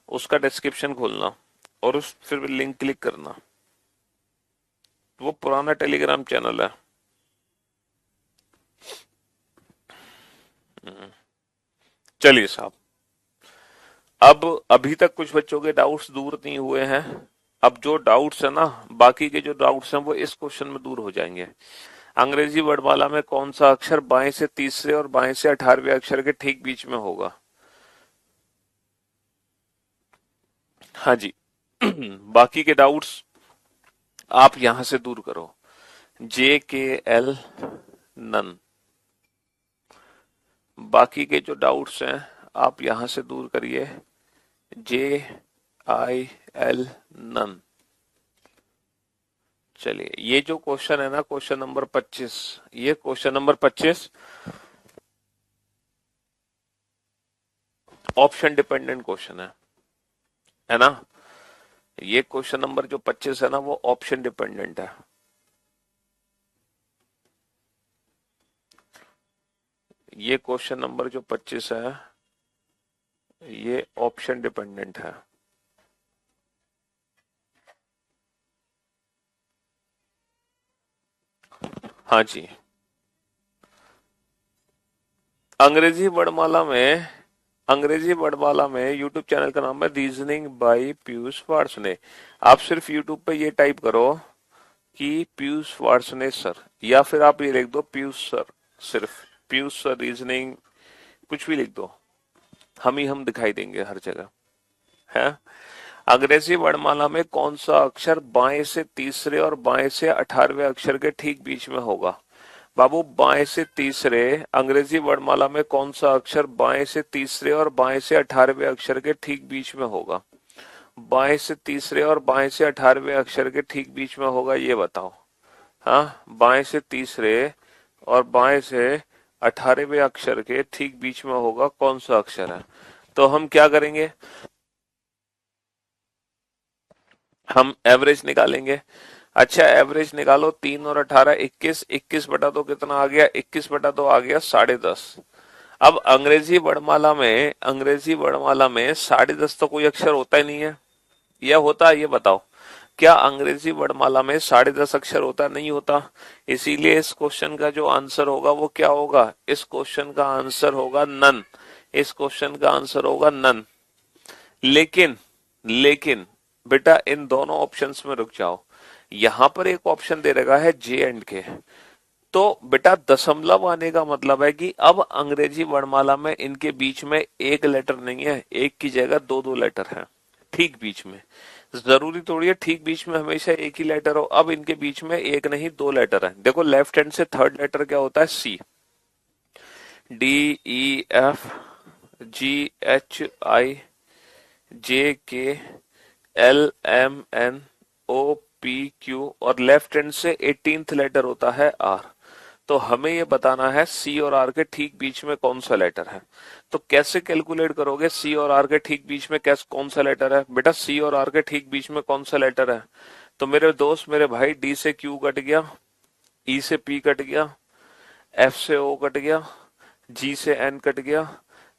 उसका डिस्क्रिप्शन खोलना और उस फिर लिंक क्लिक करना। वो पुराना टेलीग्राम चैनल है। चलिए साहब, अब अभी तक कुछ बच्चों के डाउट्स दूर नहीं हुए हैं। अब जो डाउट्स है ना, बाकी के जो डाउट्स हैं वो इस क्वेश्चन में दूर हो जाएंगे। अंग्रेजी वर्णमाला में कौन सा अक्षर बाएं से तीसरे और बाएं से 18वें अक्षर के ठीक बीच में होगा? हाँ जी बाकी के डाउट्स आप यहां से दूर करो। JKL none. बाकी के जो डाउट्स हैं आप यहां से दूर करिए। JIL none. चलिए, ये जो क्वेश्चन है ना, क्वेश्चन नंबर 25, ये question number 25 option dependent question है ना। ये क्वेश्चन नंबर जो 25 है ना, वो ऑप्शन डिपेंडेंट है। ये क्वेश्चन नंबर जो 25 है, ये ऑप्शन डिपेंडेंट है। हाँ जी, अंग्रेजी वर्णमाला में, अंग्रेजी वर्णमाला में यूट्यूब चैनल का नाम है रीजनिंग बाय पीयूष वार्ष्णेय। आप सिर्फ यूट्यूब पे ये टाइप करो कि पीयूष वार्ष्णेय सर, या फिर आप ये लिख दो पीयूष सर, सिर्फ पीयूष सर रीजनिंग, कुछ भी लिख दो, हम दिखाई देंगे हर जगह, है। अंग्रेजी वर्णमाला में कौन सा अक्षर बाएं से तीसरे और बाएं से 18वें अक्षर के ठीक बीच में होगा? बाबू, बाएं से तीसरे, अंग्रेजी वर्णमाला में कौन सा अक्षर बाएं से तीसरे और बाएं से 18वें अक्षर के ठीक बीच में होगा? बाएं से तीसरे और बाएं से 18वें अक्षर के ठीक बीच में होगा, ये बताओ। हाँ, बाएं से तीसरे और बाएं से 18वें अक्षर के ठीक बीच में होगा, कौन सा अक्षर है? तो हम क्या करेंगे, हम एवरेज निकालेंगे। अच्छा, एवरेज निकालो, 3 और 18 21, 21 बटा दो कितना आ गया, 21 बटा दो आ गया 10.5। अब अंग्रेजी वर्णमाला में, अंग्रेजी वर्णमाला में 10.5 तो कोई अक्षर होता ही नहीं है, यह होता है? ये बताओ, क्या अंग्रेजी वर्णमाला में 10.5 अक्षर होता? नहीं होता। इसीलिए इस क्वेश्चन का जो आंसर होगा वो क्या होगा? इस क्वेश्चन का आंसर होगा नन। इस क्वेश्चन का आंसर होगा नन। लेकिन लेकिन बेटा इन दोनों ऑप्शंस में रुक जाओ, यहां पर एक ऑप्शन दे रखा है जे एंड के, तो बेटा दशमलव आने का मतलब है कि अब अंग्रेजी वर्णमाला में इनके बीच में एक लेटर नहीं है, एक की जगह दो दो लेटर है ठीक बीच में। जरूरी थोड़ी है ठीक बीच में हमेशा एक ही लेटर हो, अब इनके बीच में एक नहीं दो लेटर है। देखो लेफ्ट हैंड से थर्ड लेटर क्या होता है, C, D E F G H I J K L M N O P Q, और लेफ्ट हैंड से 18th लेटर होता है आर। तो हमें ये बताना है सी और आर के ठीक बीच में कौन सा लेटर है। तो कैसे कैलकुलेट करोगे सी और आर के ठीक बीच में कैसे कौन सा लेटर है? बेटा सी और आर के ठीक बीच में कौन सा लेटर है? तो मेरे दोस्त मेरे भाई, डी से क्यू कट गया, ई से पी कट गया, एफ से ओ कट गया, जी से एन कट गया,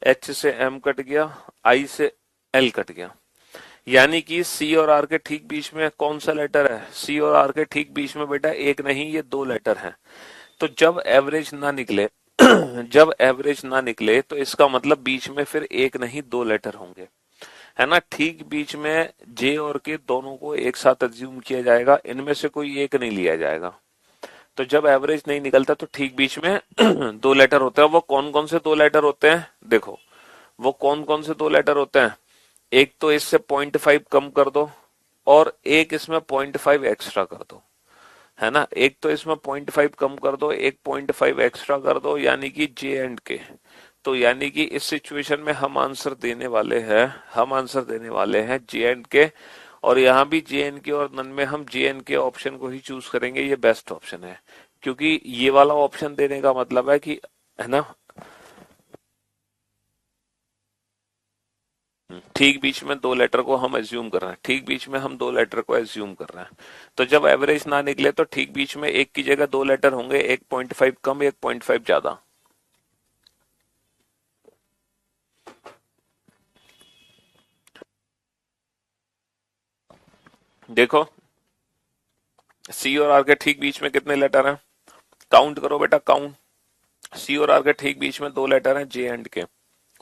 एच से एम कट गया, आई से एल कट गया। यानी कि सी और आर के ठीक बीच में कौन सा लेटर है? सी और आर के ठीक बीच में बेटा एक नहीं ये दो लेटर हैं। तो जब एवरेज ना निकले जब एवरेज ना निकले तो इसका मतलब बीच में फिर एक नहीं दो लेटर होंगे, है ना। ठीक बीच में जे और के दोनों को एक साथ अज्यूम किया जाएगा, इनमें से कोई एक नहीं लिया जाएगा। तो जब एवरेज नहीं निकलता तो ठीक बीच में दो लेटर होते हैं। वो कौन कौन से दो लेटर होते हैं? देखो वो कौन कौन से दो लेटर होते हैं। एक तो इससे 0.5 कम कर दो और एक इसमें 0.5 एक्स्ट्रा कर दो, है ना। एक तो इसमें 0.5 कम कर दो, एक 0.5 एक्स्ट्रा कर दो, यानी कि जे एंड के। तो यानी कि इस सिचुएशन में हम आंसर देने वाले हैं, जे एंड के। और यहाँ भी जे एंड के और नन में हम जे एंड के ऑप्शन को ही चूज करेंगे, ये बेस्ट ऑप्शन है। क्योंकि ये वाला ऑप्शन देने का मतलब है कि, है ना, ठीक बीच में दो लेटर को हम एज्यूम कर रहे हैं, ठीक बीच में हम दो लेटर को एज्यूम कर रहे हैं। तो जब एवरेज ना निकले तो ठीक बीच में एक की जगह दो लेटर होंगे, एक 0.5 कम एक 0.5 ज्यादा। देखो सी और आर के ठीक बीच में कितने लेटर हैं? काउंट करो बेटा, काउंट। सी और आर के ठीक बीच में दो लेटर हैं जे एंड के,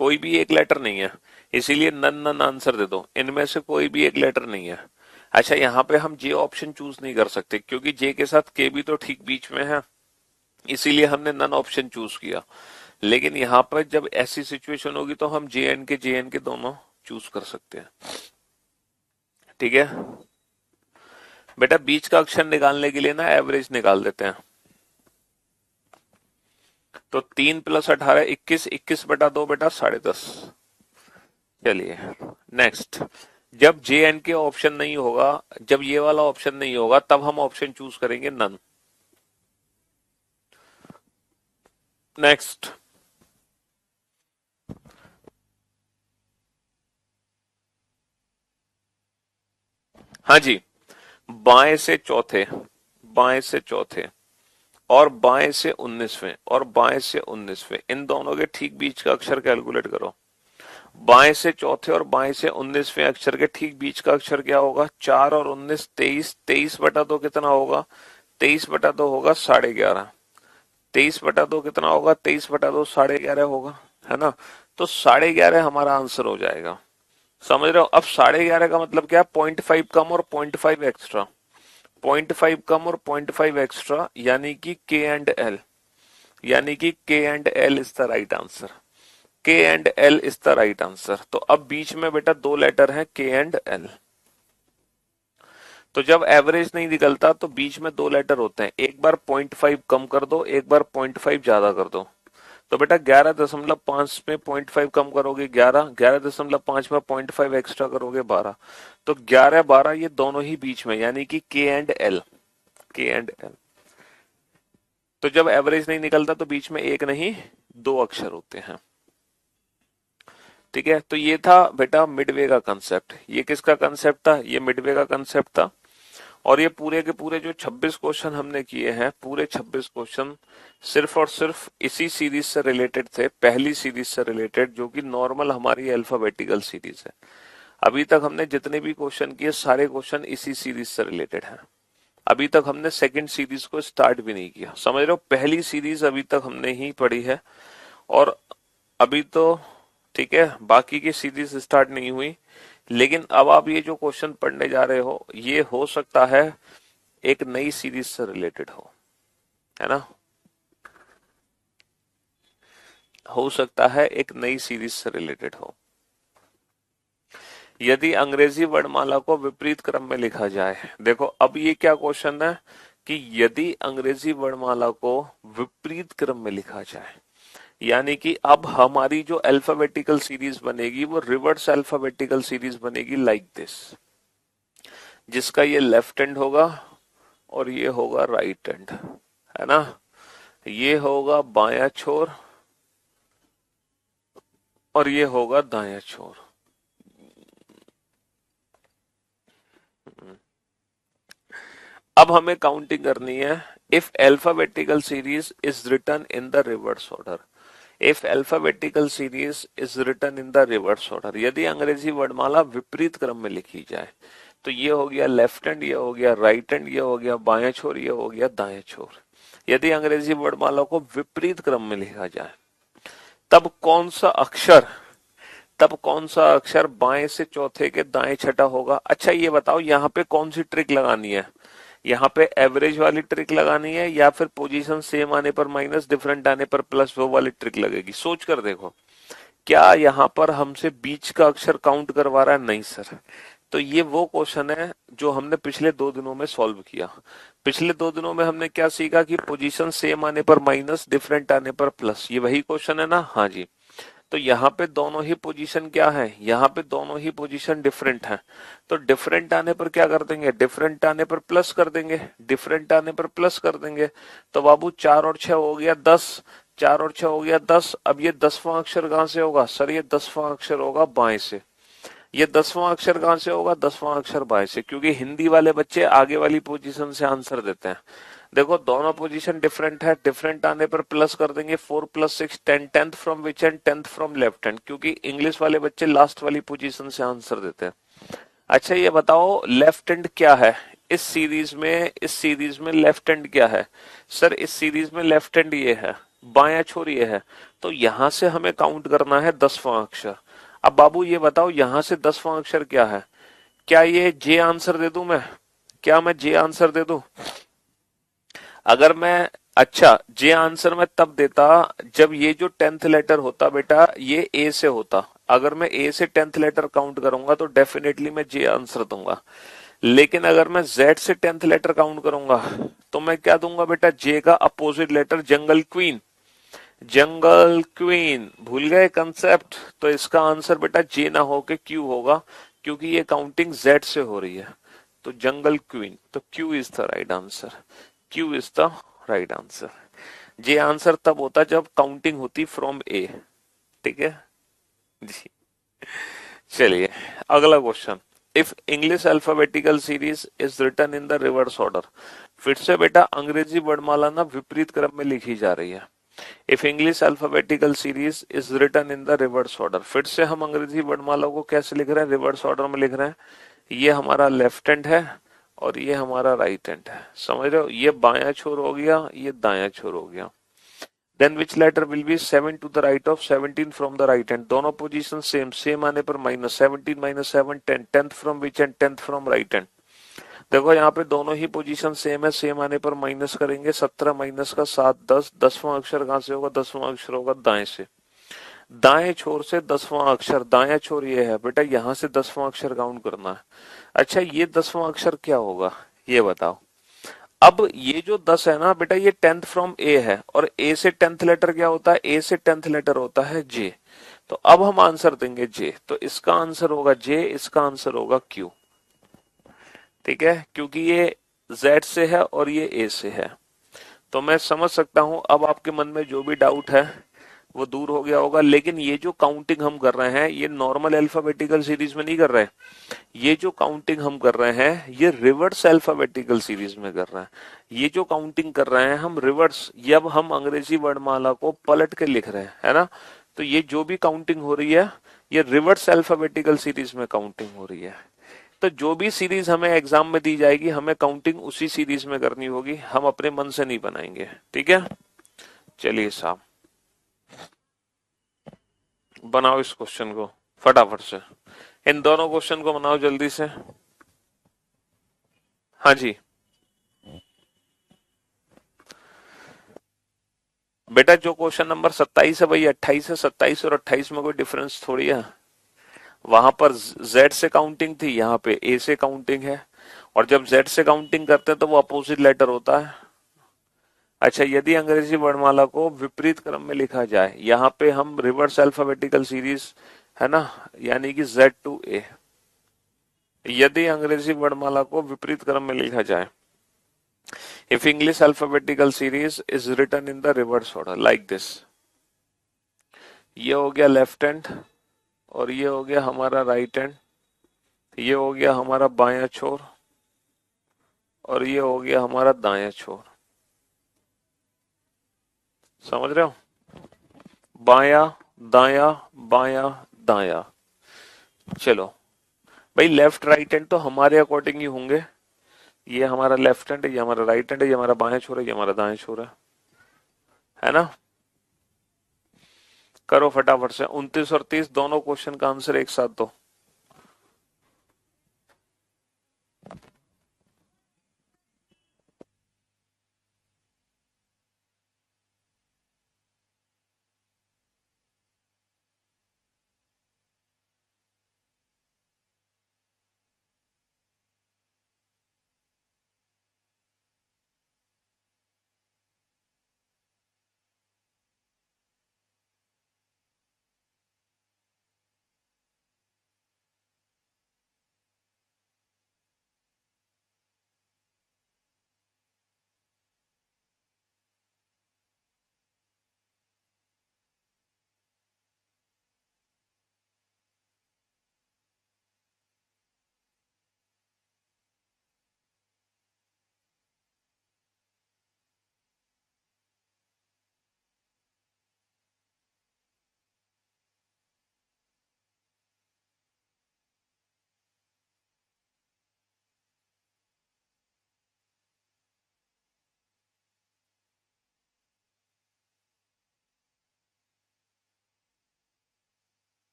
कोई भी एक लेटर नहीं है, इसीलिए नन नन आंसर दे दो, इनमें से कोई भी एक लेटर नहीं है। अच्छा यहाँ पे हम जे ऑप्शन चूज नहीं कर सकते क्योंकि जे के साथ के भी तो ठीक बीच में है, इसीलिए हमने नन ऑप्शन चूज किया। लेकिन यहाँ पर जब ऐसी सिचुएशन होगी तो हम जे एन के दोनों चूज कर सकते हैं, ठीक है। बेटा बीच का अक्षर निकालने के लिए ना एवरेज निकाल देते हैं। तो 3 + 18 21, 21/2 बेटा 10.5। चलिए नेक्स्ट। जब जे एन के ऑप्शन नहीं होगा, जब ये वाला ऑप्शन नहीं होगा, तब हम ऑप्शन चूज करेंगे नन। नेक्स्ट, हाँ जी, बाएं से चौथे, बाएं से चौथे और बाएं से 19वें और बाएं से 19वें, इन दोनों के ठीक बीच का अक्षर कैलकुलेट करो। बाएं से चौथे और बाएं से 19वें अक्षर के ठीक बीच का अक्षर क्या होगा? 4 और 19 23, 23/2 कितना होगा? 23/2 होगा 11.5। 23/2 कितना होगा? 23/2 11.5 होगा, है ना। तो 11.5 हमारा आंसर हो जाएगा। समझ रहे हो? अब 11.5 का मतलब क्या? 0.5 कम और 0.5 एक्स्ट्रा, 0.5 कम और 0.5 एक्स्ट्रा, यानी कि के एंड एल, यानी कि K and L is the right answer. K and L is the right answer. तो अब बीच में बेटा दो लेटर हैं के एंड एल। तो जब एवरेज नहीं निकलता तो बीच में दो लेटर होते हैं, एक बार 0.5 कम कर दो, एक बार 0.5 ज्यादा कर दो। तो बेटा 11.5 में 0.5 कम करोगे 11, 11.5 में 0.5 एक्स्ट्रा करोगे 12। तो 11 12 ये दोनों ही बीच में, यानी कि के एंड एल, के एंड एल। तो जब एवरेज नहीं निकलता तो बीच में एक नहीं दो अक्षर होते हैं, ठीक है। तो ये था बेटा मिडवे का कंसेप्ट। ये किसका कंसेप्ट था? ये मिडवे का कंसेप्ट था। और ये पूरे के पूरे जो 26 क्वेश्चन हमने किए हैं, पूरे 26 क्वेश्चन सिर्फ और सिर्फ इसी सीरीज से रिलेटेड थे, पहली सीरीज से रिलेटेड, जो कि नॉर्मल हमारी अल्फाबेटिकल सीरीज है। अभी तक हमने जितने भी क्वेश्चन किए सारे क्वेश्चन इसी सीरीज से रिलेटेड हैं। अभी तक हमने सेकंड सीरीज को स्टार्ट भी नहीं किया, समझ रहे हो। पहली सीरीज अभी तक हमने ही पढ़ी है। और अभी तो ठीक है, बाकी की सीरीज स्टार्ट नहीं हुई। लेकिन अब आप ये जो क्वेश्चन पढ़ने जा रहे हो ये हो सकता है एक नई सीरीज से रिलेटेड है ना, हो सकता है एक नई सीरीज से रिलेटेड हो। यदि अंग्रेजी वर्णमाला को विपरीत क्रम में लिखा जाए, देखो अब ये क्या क्वेश्चन है कि यदि अंग्रेजी वर्णमाला को विपरीत क्रम में लिखा जाए, यानी कि अब हमारी जो अल्फाबेटिकल सीरीज बनेगी वो रिवर्स अल्फाबेटिकल सीरीज बनेगी लाइक दिस, जिसका ये लेफ्ट हैंड होगा और ये होगा राइट हैंड, है ना, ये होगा बायां छोर और ये होगा दायां छोर। अब हमें काउंटिंग करनी है। If alphabetical series is written in the reverse order, if alphabetical series is written in the reverse order, यदि अंग्रेजी वर्णमाला विपरीत क्रम में लिखी जाए, तो ये हो गया लेफ्ट हैंड, ये हो गया राइट हैंड, ये हो गया बायां छोर, ये हो गया दाएं छोर। यदि अंग्रेजी वर्णमाला को विपरीत क्रम में लिखा जाए, तब कौन सा अक्षर तब कौन सा अक्षर बाएं से चौथे के दाएं छठा होगा? अच्छा ये बताओ यहाँ पे कौन सी ट्रिक लगानी है, यहाँ पे एवरेज वाली ट्रिक लगानी है या फिर पोजीशन सेम आने पर माइनस, डिफरेंट आने पर प्लस, वो वाली ट्रिक लगेगी? सोच कर देखो, क्या यहाँ पर हमसे बीच का अक्षर काउंट करवा रहा है? नहीं सर। तो ये वो क्वेश्चन है जो हमने पिछले 2 दिनों में सॉल्व किया। पिछले 2 दिनों में हमने क्या सीखा कि पोजीशन सेम आने पर माइनस, डिफरेंट आने पर प्लस, ये वही क्वेश्चन है ना? हाँ जी। तो यहाँ पे दोनों ही पोजीशन क्या है, यहाँ पे दोनों ही पोजीशन डिफरेंट है। तो डिफरेंट आने पर क्या कर देंगे, डिफरेंट आने पर प्लस कर देंगे, डिफरेंट आने पर प्लस कर देंगे। तो बाबू 4 और 6 हो गया 10, 4 और 6 हो गया 10। अब ये 10वां अक्षर कहां से होगा सर? ये 10वां अक्षर होगा बाएं से। ये 10वां अक्षर कहां से होगा? 10वां अक्षर बाएं से, क्योंकि हिंदी वाले बच्चे आगे वाली पोजीशन से आंसर देते हैं। देखो दोनों पोजीशन डिफरेंट है, डिफरेंट आने पर प्लस कर देंगे, 4 + 6 10, 10th from which end? 10th from left hand, क्योंकि इंग्लिश वाले बच्चे लास्ट वाली पोजीशन से आंसर देते हैं। अच्छा ये बताओ लेफ्ट हैंड क्या है इस सीरीज में? इस सीरीज में लेफ्ट हैंड क्या है सर? इस सीरीज में लेफ्ट हैंड ये है, बायां छोर ये है। तो यहां से हमें काउंट करना है 10वां अक्षर। अब बाबू ये बताओ यहां से 10वां अक्षर क्या है? क्या ये जे आंसर दे दूं मैं? क्या मैं जे आंसर दे दूं? अगर मैं, अच्छा जे आंसर मैं तब देता जब ये जो 10th लेटर होता बेटा ये ए से होता। अगर मैं ए से 10th लेटर काउंट करूंगा तो डेफिनेटली मैं जे आंसर दूंगा। लेकिन अगर मैं जेड से 10th लेटर काउंट करूंगा तो मैं क्या दूंगा बेटा? जे का अपोजिट लेटर, जंगल क्वीन। जंगल क्वीन, भूल गए कंसेप्ट? तो इसका आंसर बेटा जे ना हो के क्यू होगा, क्योंकि ये काउंटिंग जेड से हो रही है। तो जंगल क्वीन, तो Q is the right answer, Q is the right answer. J answer तब होता जब काउंटिंग होती फ्रॉम ए। ठीक है जी। चलिए अगला question. If English alphabetical series is written in the reverse order, फिर से बेटा अंग्रेजी वर्णमाला ना विपरीत क्रम में लिखी जा रही है। If English alphabetical series is written in the reverse order, फिर से हम अंग्रेजी वर्णमाला को कैसे लिख रहे हैं? रिवर्स ऑर्डर में लिख रहे हैं। ये हमारा लेफ्ट हैंड है और ये हमारा राइट हैंड है, समझ रहे हो? ये बायां छोर हो गया, ये दायां छोर हो गया। Then which letter will be 7 to the right of 17 from the right hand? दोनों पोजीशन सेम, सेम आने पर minus, 17 - 7 10, 10th from which end? 10th from right hand. देखो यहाँ पे दोनों ही पोजीशन सेम है, सेम आने पर माइनस करेंगे, 17 माइनस का 7 10। 10वां अक्षर कहां से होगा? 10वां अक्षर होगा दाएं से। दाएं छोर से 10वां अक्षर, दायां छोर ये है बेटा, यहां से 10वां अक्षर काउंट करना है। अच्छा ये 10वां अक्षर क्या होगा ये बताओ? अब ये जो 10 है ना बेटा ये 10th फ्रॉम ए है, और ए से 10th लेटर क्या होता है? ए से 10th लेटर होता है जे। तो अब हम आंसर देंगे जे, तो इसका आंसर होगा जे, इसका आंसर होगा क्यू। ठीक है, क्योंकि ये जेड से है और ये ए से है। तो मैं समझ सकता हूं अब आपके मन में जो भी डाउट है वो दूर हो गया होगा। लेकिन ये जो काउंटिंग हम कर रहे हैं ये नॉर्मल अल्फाबेटिकल सीरीज में नहीं कर रहे हैं, ये जो काउंटिंग हम कर रहे हैं ये रिवर्स अल्फाबेटिकल सीरीज में कर रहे हैं। ये जो काउंटिंग कर रहे हैं हम रिवर्स, जब हम अंग्रेजी वर्णमाला को पलट के लिख रहे हैं, है ना? तो ये जो भी काउंटिंग हो रही है ये रिवर्स अल्फाबेटिकल सीरीज में काउंटिंग हो रही है। तो जो भी सीरीज हमें एग्जाम में दी जाएगी हमें काउंटिंग उसी सीरीज में करनी होगी, हम अपने मन से नहीं बनाएंगे। ठीक है, चलिए साहब बनाओ इस क्वेश्चन को फटाफट से, इन दोनों क्वेश्चन को बनाओ जल्दी से। हाँ जी बेटा, जो क्वेश्चन नंबर 27 है भाई 28 है, 27 और 28 में कोई डिफरेंस थोड़ी है। वहां पर जेड से काउंटिंग थी, यहाँ पे ए से काउंटिंग है, और जब जेड से काउंटिंग करते हैं तो वो अपोजिट लेटर होता है। अच्छा, यदि अंग्रेजी वर्णमाला को विपरीत क्रम में लिखा जाए, यहाँ पे हम रिवर्स अल्फाबेटिकल सीरीज है ना, यानी कि जेड टू ए। यदि अंग्रेजी वर्णमाला को विपरीत क्रम में लिखा जाए, if English alphabetical series is written in the reverse order like this, ये हो गया लेफ्ट हैंड और ये हो गया हमारा राइट हैंड, ये हो गया हमारा बायां छोर और ये हो गया हमारा दायां छोर। समझ रहे हो? बायां दायां बायां दायां। चलो भाई, लेफ्ट राइट हैंड तो हमारे अकॉर्डिंग ही होंगे। ये हमारा लेफ्ट हैंड है, ये हमारा राइट हैंड है, ये हमारा बायां छोर है, ये हमारा दायां छोर है ना? करो फटाफट से, 29 और 30 दोनों क्वेश्चन का आंसर एक साथ दो।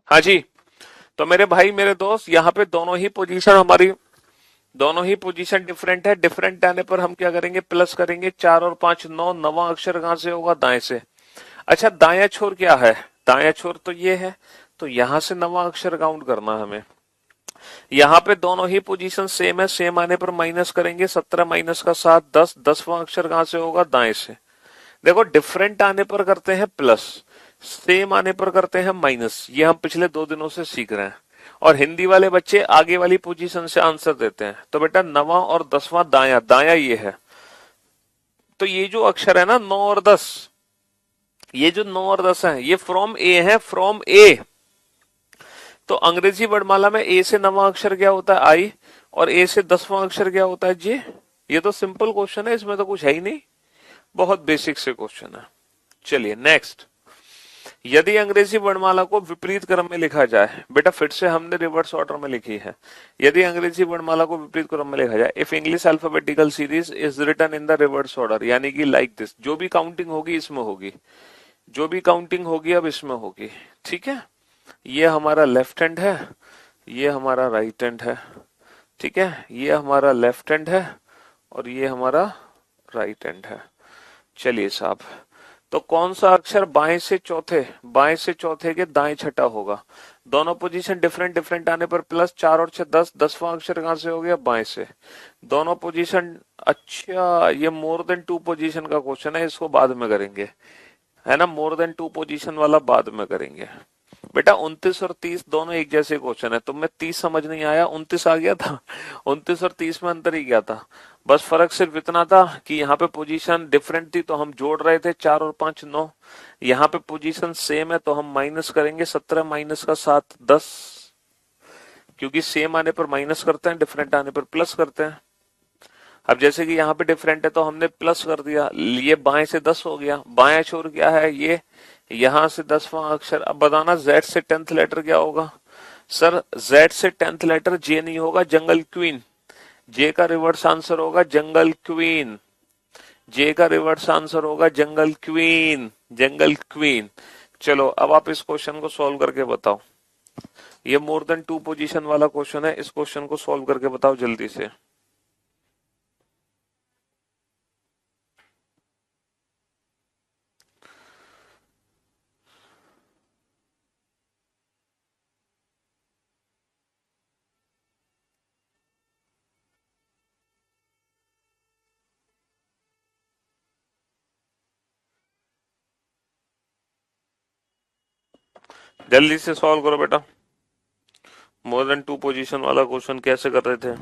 हाँ जी, तो मेरे भाई मेरे दोस्त, यहाँ पे दोनों ही पोजीशन डिफरेंट है। डिफरेंट आने पर हम क्या करेंगे, प्लस करेंगे, 4 और 5 9, नवा अक्षर कहां से होगा, दाएं से। अच्छा, दायां छोर क्या है, दायां छोर तो ये है, तो यहां से नवा अक्षर काउंट करना है हमें। यहाँ पे दोनों ही पोजीशन सेम है, सेम आने पर माइनस करेंगे, 17 माइनस का 7 10, 10वां अक्षर कहां से होगा, दाएं से। देखो, डिफरेंट आने पर करते हैं प्लस, सेम आने पर करते हैं माइनस, ये हम पिछले 2 दिनों से सीख रहे हैं। और हिंदी वाले बच्चे आगे वाली पोजीशन से आंसर देते हैं। तो बेटा, 9वां और 10वां दाया, दाया ये है। तो ये जो अक्षर है ना 9 और 10, ये जो 9 और 10 है, ये फ्रॉम ए है, फ्रॉम ए। तो अंग्रेजी वर्णमाला में ए से 9वां अक्षर क्या होता है, आई, और ए से 10वां अक्षर क्या होता है, जे। ये तो सिंपल क्वेश्चन है, इसमें तो कुछ है ही नहीं, बहुत बेसिक से क्वेश्चन है। चलिए नेक्स्ट, यदि अंग्रेजी वर्णमाला को विपरीत क्रम में लिखा जाए, बेटा फिर से हमने रिवर्स ऑर्डर में लिखी है। यदि अंग्रेजी वर्णमाला को विपरीत क्रम में लिखा जाए, if English alphabetical series is written in the reverse order, यानी कि लाइक दिस, जो भी काउंटिंग होगी इसमें होगी, जो भी काउंटिंग होगी अब इसमें होगी। ठीक है, ये हमारा लेफ्ट हैंड है, ये हमारा राइट हैंड है। ठीक है, ये हमारा लेफ्ट हैंड है और ये हमारा राइट हैंड है। चलिए साहब, तो कौन सा अक्षर बाएं से चौथे के दाएं छठा होगा? दोनों पोजीशन डिफरेंट डिफरेंट आने पर प्लस 4 और 6 10, 10वां अक्षर कहां से हो गया? बाएं से। दोनों पोजीशन, अच्छा ये मोर देन टू पोजीशन का क्वेश्चन है, इसको बाद में करेंगे, है ना, मोर देन टू पोजीशन वाला बाद में करेंगे। बेटा 29 और 30 दोनों एक जैसे क्वेश्चन है, तुम्हें 30 समझ नहीं आया, 29 आ गया था। 29 और 30 में अंतर ही क्या था? बस फर्क सिर्फ इतना था कि यहाँ पे पोजीशन डिफरेंट थी तो हम जोड़ रहे थे, 4 और 5 9। यहाँ पे पोजीशन सेम है तो हम माइनस करेंगे, 17 माइनस का 7 10, क्योंकि सेम आने पर माइनस करते हैं, डिफरेंट आने पर प्लस करते हैं। अब जैसे कि यहाँ पे डिफरेंट है तो हमने प्लस कर दिया, ये बाएं से 10 हो गया, बाएं छोर क्या है? ये यहां से 10वां अक्षर। अब बताना जेड से 10th लेटर क्या होगा? सर जेड से 10th लेटर जे नहीं होगा, जंगल क्वीन। जे का रिवर्स आंसर होगा जंगल क्वीन। जे का रिवर्स आंसर होगा जंगल क्वीन, जंगल क्वीन। चलो अब आप इस क्वेश्चन को सॉल्व करके बताओ। ये मोर देन टू पोजीशन वाला क्वेश्चन है, इस क्वेश्चन को सॉल्व करके बताओ जल्दी से। जल्दी से सॉल्व करो बेटा। मोर देन टू पोजीशन वाला क्वेश्चन कैसे कर रहे थे?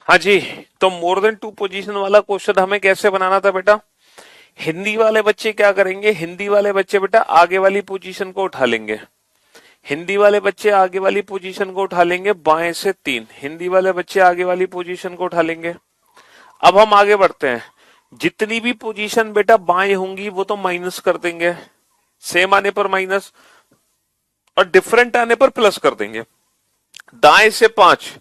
हाँ जी, तो मोर देन टू पोजीशन वाला क्वेश्चन हमें कैसे बनाना था बेटा? हिंदी वाले बच्चे क्या करेंगे? हिंदी वाले बच्चे बेटा आगे वाली पोजीशन को उठा लेंगे। हिंदी वाले बच्चे आगे वाली पोजीशन को उठा लेंगे बाएं से 3। हिंदी वाले बच्चे आगे वाली पोजीशन को उठा लेंगे। अब हम आगे बढ़ते हैं। जितनी भी पोजीशन बेटा बाएं होंगी वो तो माइनस कर देंगे, सेम आने पर माइनस और डिफरेंट आने पर प्लस कर देंगे। दाएं से 5,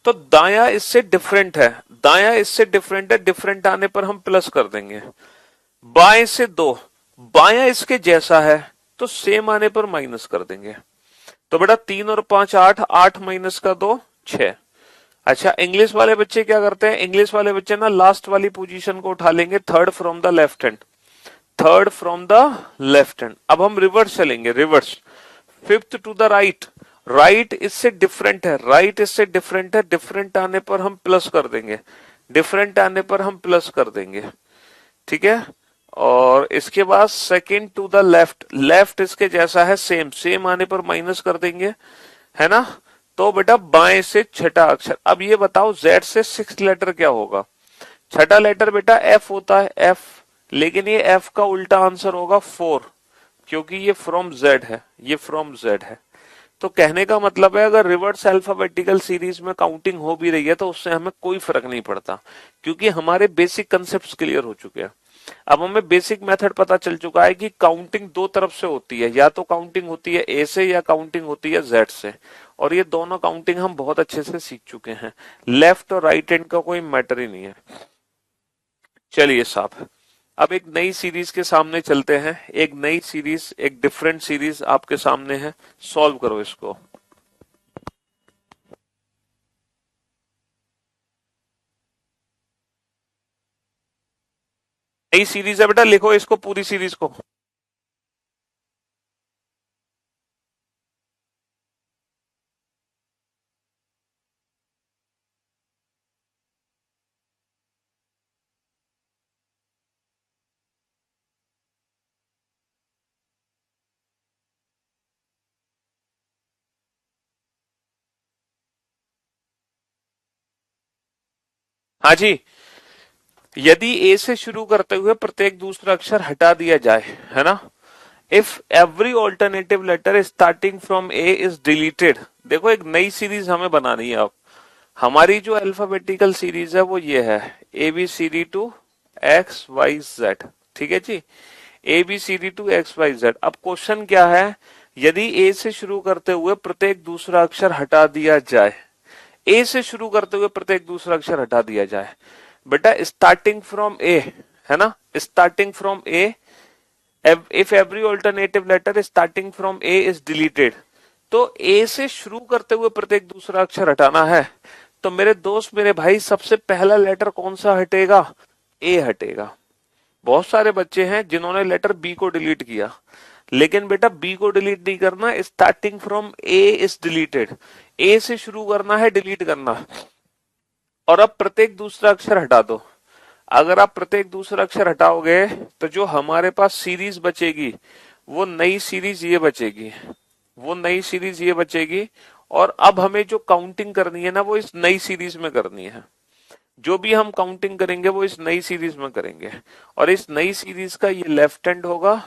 तो दाया इससे डिफरेंट है, दाया इससे डिफरेंट है, डिफरेंट आने पर हम प्लस कर देंगे। बाएं से 2, बाया इसके जैसा है तो सेम आने पर माइनस कर देंगे। तो बेटा 3 और 5 8, 8 माइनस का 2 6। अच्छा इंग्लिश वाले बच्चे क्या करते हैं? इंग्लिश वाले बच्चे ना लास्ट वाली पोजीशन को उठा लेंगे, third from the left hand, third from the left hand. अब हम रिवर्स चलेंगे, reverse, fifth to the right. Right इससे डिफरेंट है, राइट इससे डिफरेंट है, डिफरेंट आने पर हम प्लस कर देंगे, डिफरेंट आने पर हम प्लस कर देंगे, ठीक है। और इसके बाद second to the left, left इसके जैसा है, सेम, सेम आने पर माइनस कर देंगे, है ना। तो बेटा बाएं से छठा अक्षर। अब ये बताओ जेड से सिक्स लेटर क्या होगा? छठा लेटर बेटा एफ होता है, एफ, लेकिन ये एफ का उल्टा आंसर होगा फोर, क्योंकि ये फ्रॉम जेड है, ये फ्रॉम जेड है। तो कहने का मतलब है अगर रिवर्स अल्फाबेटिकल सीरीज में काउंटिंग हो भी रही है तो उससे हमें कोई फर्क नहीं पड़ता, क्योंकि हमारे बेसिक कंसेप्ट क्लियर हो चुके हैं। अब हमें बेसिक मेथड पता चल चुका है कि काउंटिंग दो तरफ से होती है, या तो काउंटिंग होती है ए से या काउंटिंग होती है जेड से, और ये दोनों काउंटिंग हम बहुत अच्छे से सीख चुके हैं। लेफ्ट और राइट हैंड का कोई मैटर ही नहीं है। चलिए साहब, अब एक नई सीरीज के सामने चलते हैं। एक नई सीरीज, एक डिफरेंट सीरीज आपके सामने है, सॉल्व करो इसको। नई सीरीज है बेटा, लिखो इसको, पूरी सीरीज को। हाँ जी, यदि ए से शुरू करते हुए प्रत्येक दूसरा अक्षर हटा दिया जाए, है ना, if every alternative letter starting from A is deleted. देखो एक नई सीरीज हमें बनानी है। अब हमारी जो अल्फाबेटिकल सीरीज है वो ये है, A B C D to X Y Z, ठीक है जी, A B C D to X Y Z. अब क्वेश्चन क्या है, यदि ए से शुरू करते हुए प्रत्येक दूसरा अक्षर हटा दिया जाए, ए से शुरू करते हुए प्रत्येक दूसरा अक्षर हटा दिया जाए, बेटा स्टार्टिंग फ्रॉम ए, है ना, starting from A, if every alternative letter starting from A is deleted. तो ए से शुरू करते हुए प्रत्येक दूसरा अक्षर हटाना है, तो मेरे दोस्त मेरे भाई सबसे पहला लेटर कौन सा हटेगा? ए हटेगा। बहुत सारे बच्चे हैं जिन्होंने लेटर बी को डिलीट किया, लेकिन बेटा बी को डिलीट नहीं करना, starting from A is deleted, A से शुरू करना है, डिलीट करना। और अब प्रत्येक दूसरा अक्षर हटा दो। अगर आप प्रत्येक दूसरा अक्षर हटाओगे तो जो हमारे पास सीरीज बचेगी वो नई सीरीज ये बचेगी, वो नई सीरीज ये बचेगी। और अब हमें जो काउंटिंग करनी है ना वो इस नई सीरीज में करनी है। जो भी हम काउंटिंग करेंगे वो इस नई सीरीज में करेंगे, और इस नई सीरीज का ये लेफ्ट हैंड होगा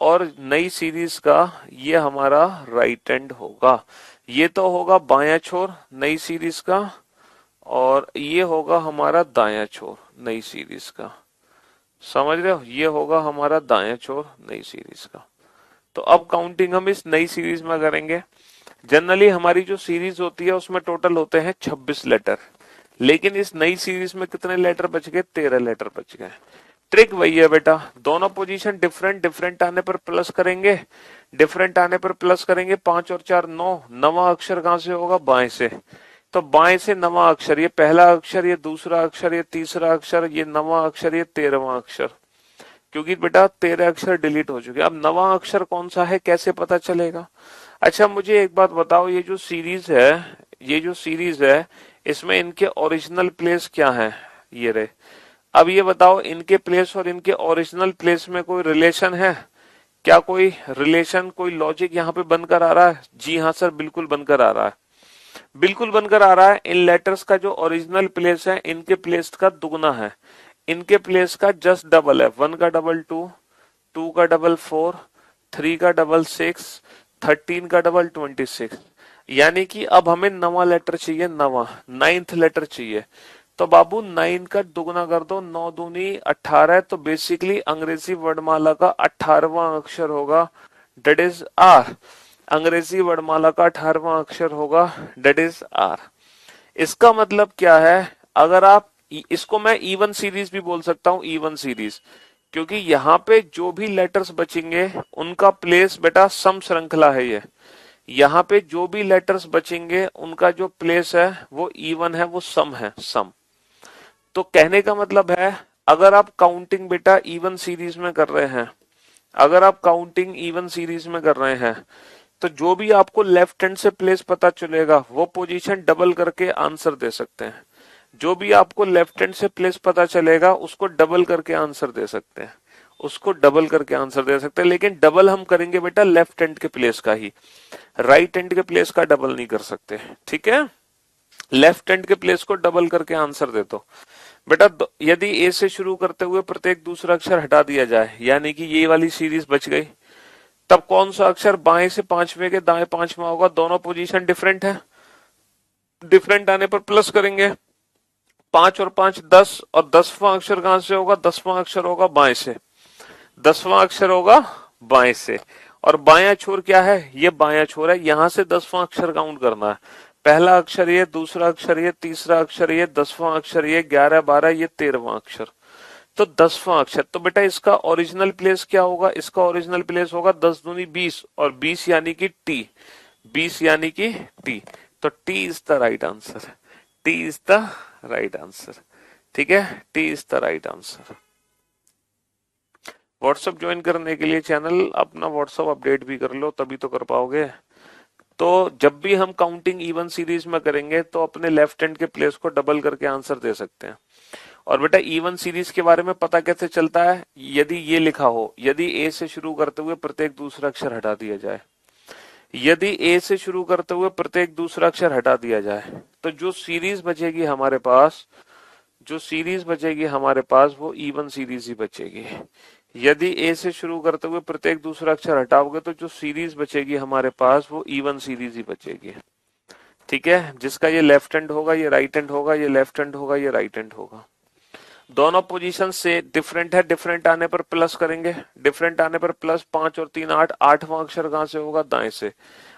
और नई सीरीज का ये हमारा राइट हैंड होगा। ये तो होगा बायां छोर नई सीरीज का, और ये होगा हमारा दायां छोर नई सीरीज का। समझ रहे हो, ये होगा हमारा दायां छोर नई सीरीज का। तो अब काउंटिंग हम इस नई सीरीज में करेंगे। जनरली हमारी जो सीरीज होती है उसमें टोटल होते हैं 26 लेटर, लेकिन इस नई सीरीज में कितने लेटर बच गए? 13 लेटर बच गए। ट्रिक वही है बेटा, दोनों पोजीशन डिफरेंट, डिफरेंट आने पर प्लस करेंगे, डिफरेंट आने पर प्लस करेंगे। 5 और 4 9, नवा अक्षर कहां से होगा? बाएं से। तो बाएं से नवा अक्षर, ये पहला अक्षर, ये दूसरा अक्षर, ये तीसरा अक्षर, ये नवा अक्षर, ये 13वां अक्षर, क्योंकि बेटा 13 अक्षर डिलीट हो चुके। अब नवा अक्षर कौन सा है कैसे पता चलेगा? अच्छा मुझे एक बात बताओ, ये जो सीरीज है, ये जो सीरीज है, इसमें इनके ओरिजिनल प्लेस क्या है? ये रहे। अब ये बताओ इनके प्लेस और इनके ओरिजिनल प्लेस में कोई रिलेशन है क्या? कोई रिलेशन, कोई लॉजिक यहाँ पे बनकर आ रहा है? जी हाँ सर, बिल्कुल बनकर आ रहा है, बिल्कुल बनकर आ रहा है। इन लेटर्स का जो ओरिजिनल प्लेस है इनके प्लेस का दुगना है, इनके प्लेस का जस्ट डबल है। 1 का डबल 2, 2 का डबल 4, 3 का डबल 6, 13 का डबल 26। यानी कि अब हमें नवा लेटर चाहिए, नवा 9th लेटर चाहिए। तो बाबू 9 का दुगना कर दो, 9 दूनी 18। तो बेसिकली अंग्रेजी वर्णमाला का 18वां अक्षर होगा, डेट इज आर। अंग्रेजी वर्णमाला का 18वां अक्षर होगा, डेट इज आर। इसका मतलब क्या है? अगर आप इसको मैं इवन सीरीज भी बोल सकता हूं, इवन सीरीज, क्योंकि यहाँ पे जो भी लेटर्स बचेंगे उनका प्लेस बेटा सम श्रृंखला है। ये यहाँ पे जो भी लेटर्स बचेंगे उनका जो प्लेस है वो इवन है, वो सम है, सम। तो कहने का मतलब है अगर आप काउंटिंग बेटा इवन सीरीज में कर रहे हैं, अगर आप काउंटिंग इवन सीरीज में कर रहे हैं, तो जो भी आपको लेफ्ट हैंड से प्लेस पता चलेगा वो पोजीशन डबल करके आंसर दे सकते हैं। जो भी आपको लेफ्ट हैंड से प्लेस पता चलेगा उसको डबल करके आंसर दे सकते हैं। उसको डबल करके आंसर दे सकते हैं, लेकिन डबल हम करेंगे बेटा लेफ्ट हैंड के प्लेस का ही, राइट हैंड के प्लेस का डबल नहीं कर सकते, ठीक है। लेफ्ट हैंड के प्लेस को डबल करके आंसर दे दो बेटा। यदि ए से शुरू करते हुए प्रत्येक दूसरा अक्षर हटा दिया जाए, यानी कि ये वाली सीरीज बच गई, तब कौन सा अक्षर बाएं से पांचवें के दाएं पांचवा होगा? दोनों पोजीशन डिफरेंट है, डिफरेंट आने पर प्लस करेंगे, 5 और 5 10, और 10वां अक्षर कहां से होगा? 10वां अक्षर होगा बाएं से, 10वां अक्षर होगा बाएं से। और बायां छोर क्या है? ये बायां छोर है, यहां से 10वां अक्षर काउंट करना है। पहला अक्षर ये, दूसरा अक्षर ये, तीसरा अक्षर ये, 10वां अक्षर ये, 11 12 ये 13वां अक्षर, तो 10वां अक्षर। तो बेटा इसका ओरिजिनल प्लेस क्या होगा? इसका ओरिजिनल प्लेस होगा 10 दूनी 20, और 20 यानी कि टी, 20 यानी कि टी, तो T is the right answer, T is the right answer, ठीक है, T is the right answer. WhatsApp join करने के लिए चैनल अपना व्हाट्सएप अपडेट भी कर लो, तभी तो कर पाओगे। तो जब भी हम काउंटिंग इवन सीरीज में करेंगे तो अपने लेफ्ट हैंड के प्लेस को डबल करके आंसर दे सकते हैं। और बेटा इवन सीरीज के बारे में पता कैसे चलता है? यदि ये लिखा हो, यदि ए से शुरू करते हुए प्रत्येक दूसरा अक्षर हटा दिया जाए, यदि ए से शुरू करते हुए प्रत्येक दूसरा अक्षर हटा दिया जाए, तो जो सीरीज बचेगी हमारे पास, जो सीरीज बचेगी हमारे पास वो इवन सीरीज ही बचेगी। यदि ए से शुरू करते हुए प्रत्येक दूसरा अक्षर हटाओगे तो जो सीरीज बचेगी हमारे पास वो इवन सीरीज ही बचेगी, ठीक है। जिसका ये लेफ्ट हैंड होगा, ये राइट हैंड होगा, ये लेफ्ट हैंड होगा, ये राइट हैंड होगा। दोनों पोजीशन से डिफरेंट है, डिफरेंट आने पर प्लस करेंगे, डिफरेंट आने पर प्लस, 5 और 3 8, 8वां अक्षर कहां से होगा? दाएं से।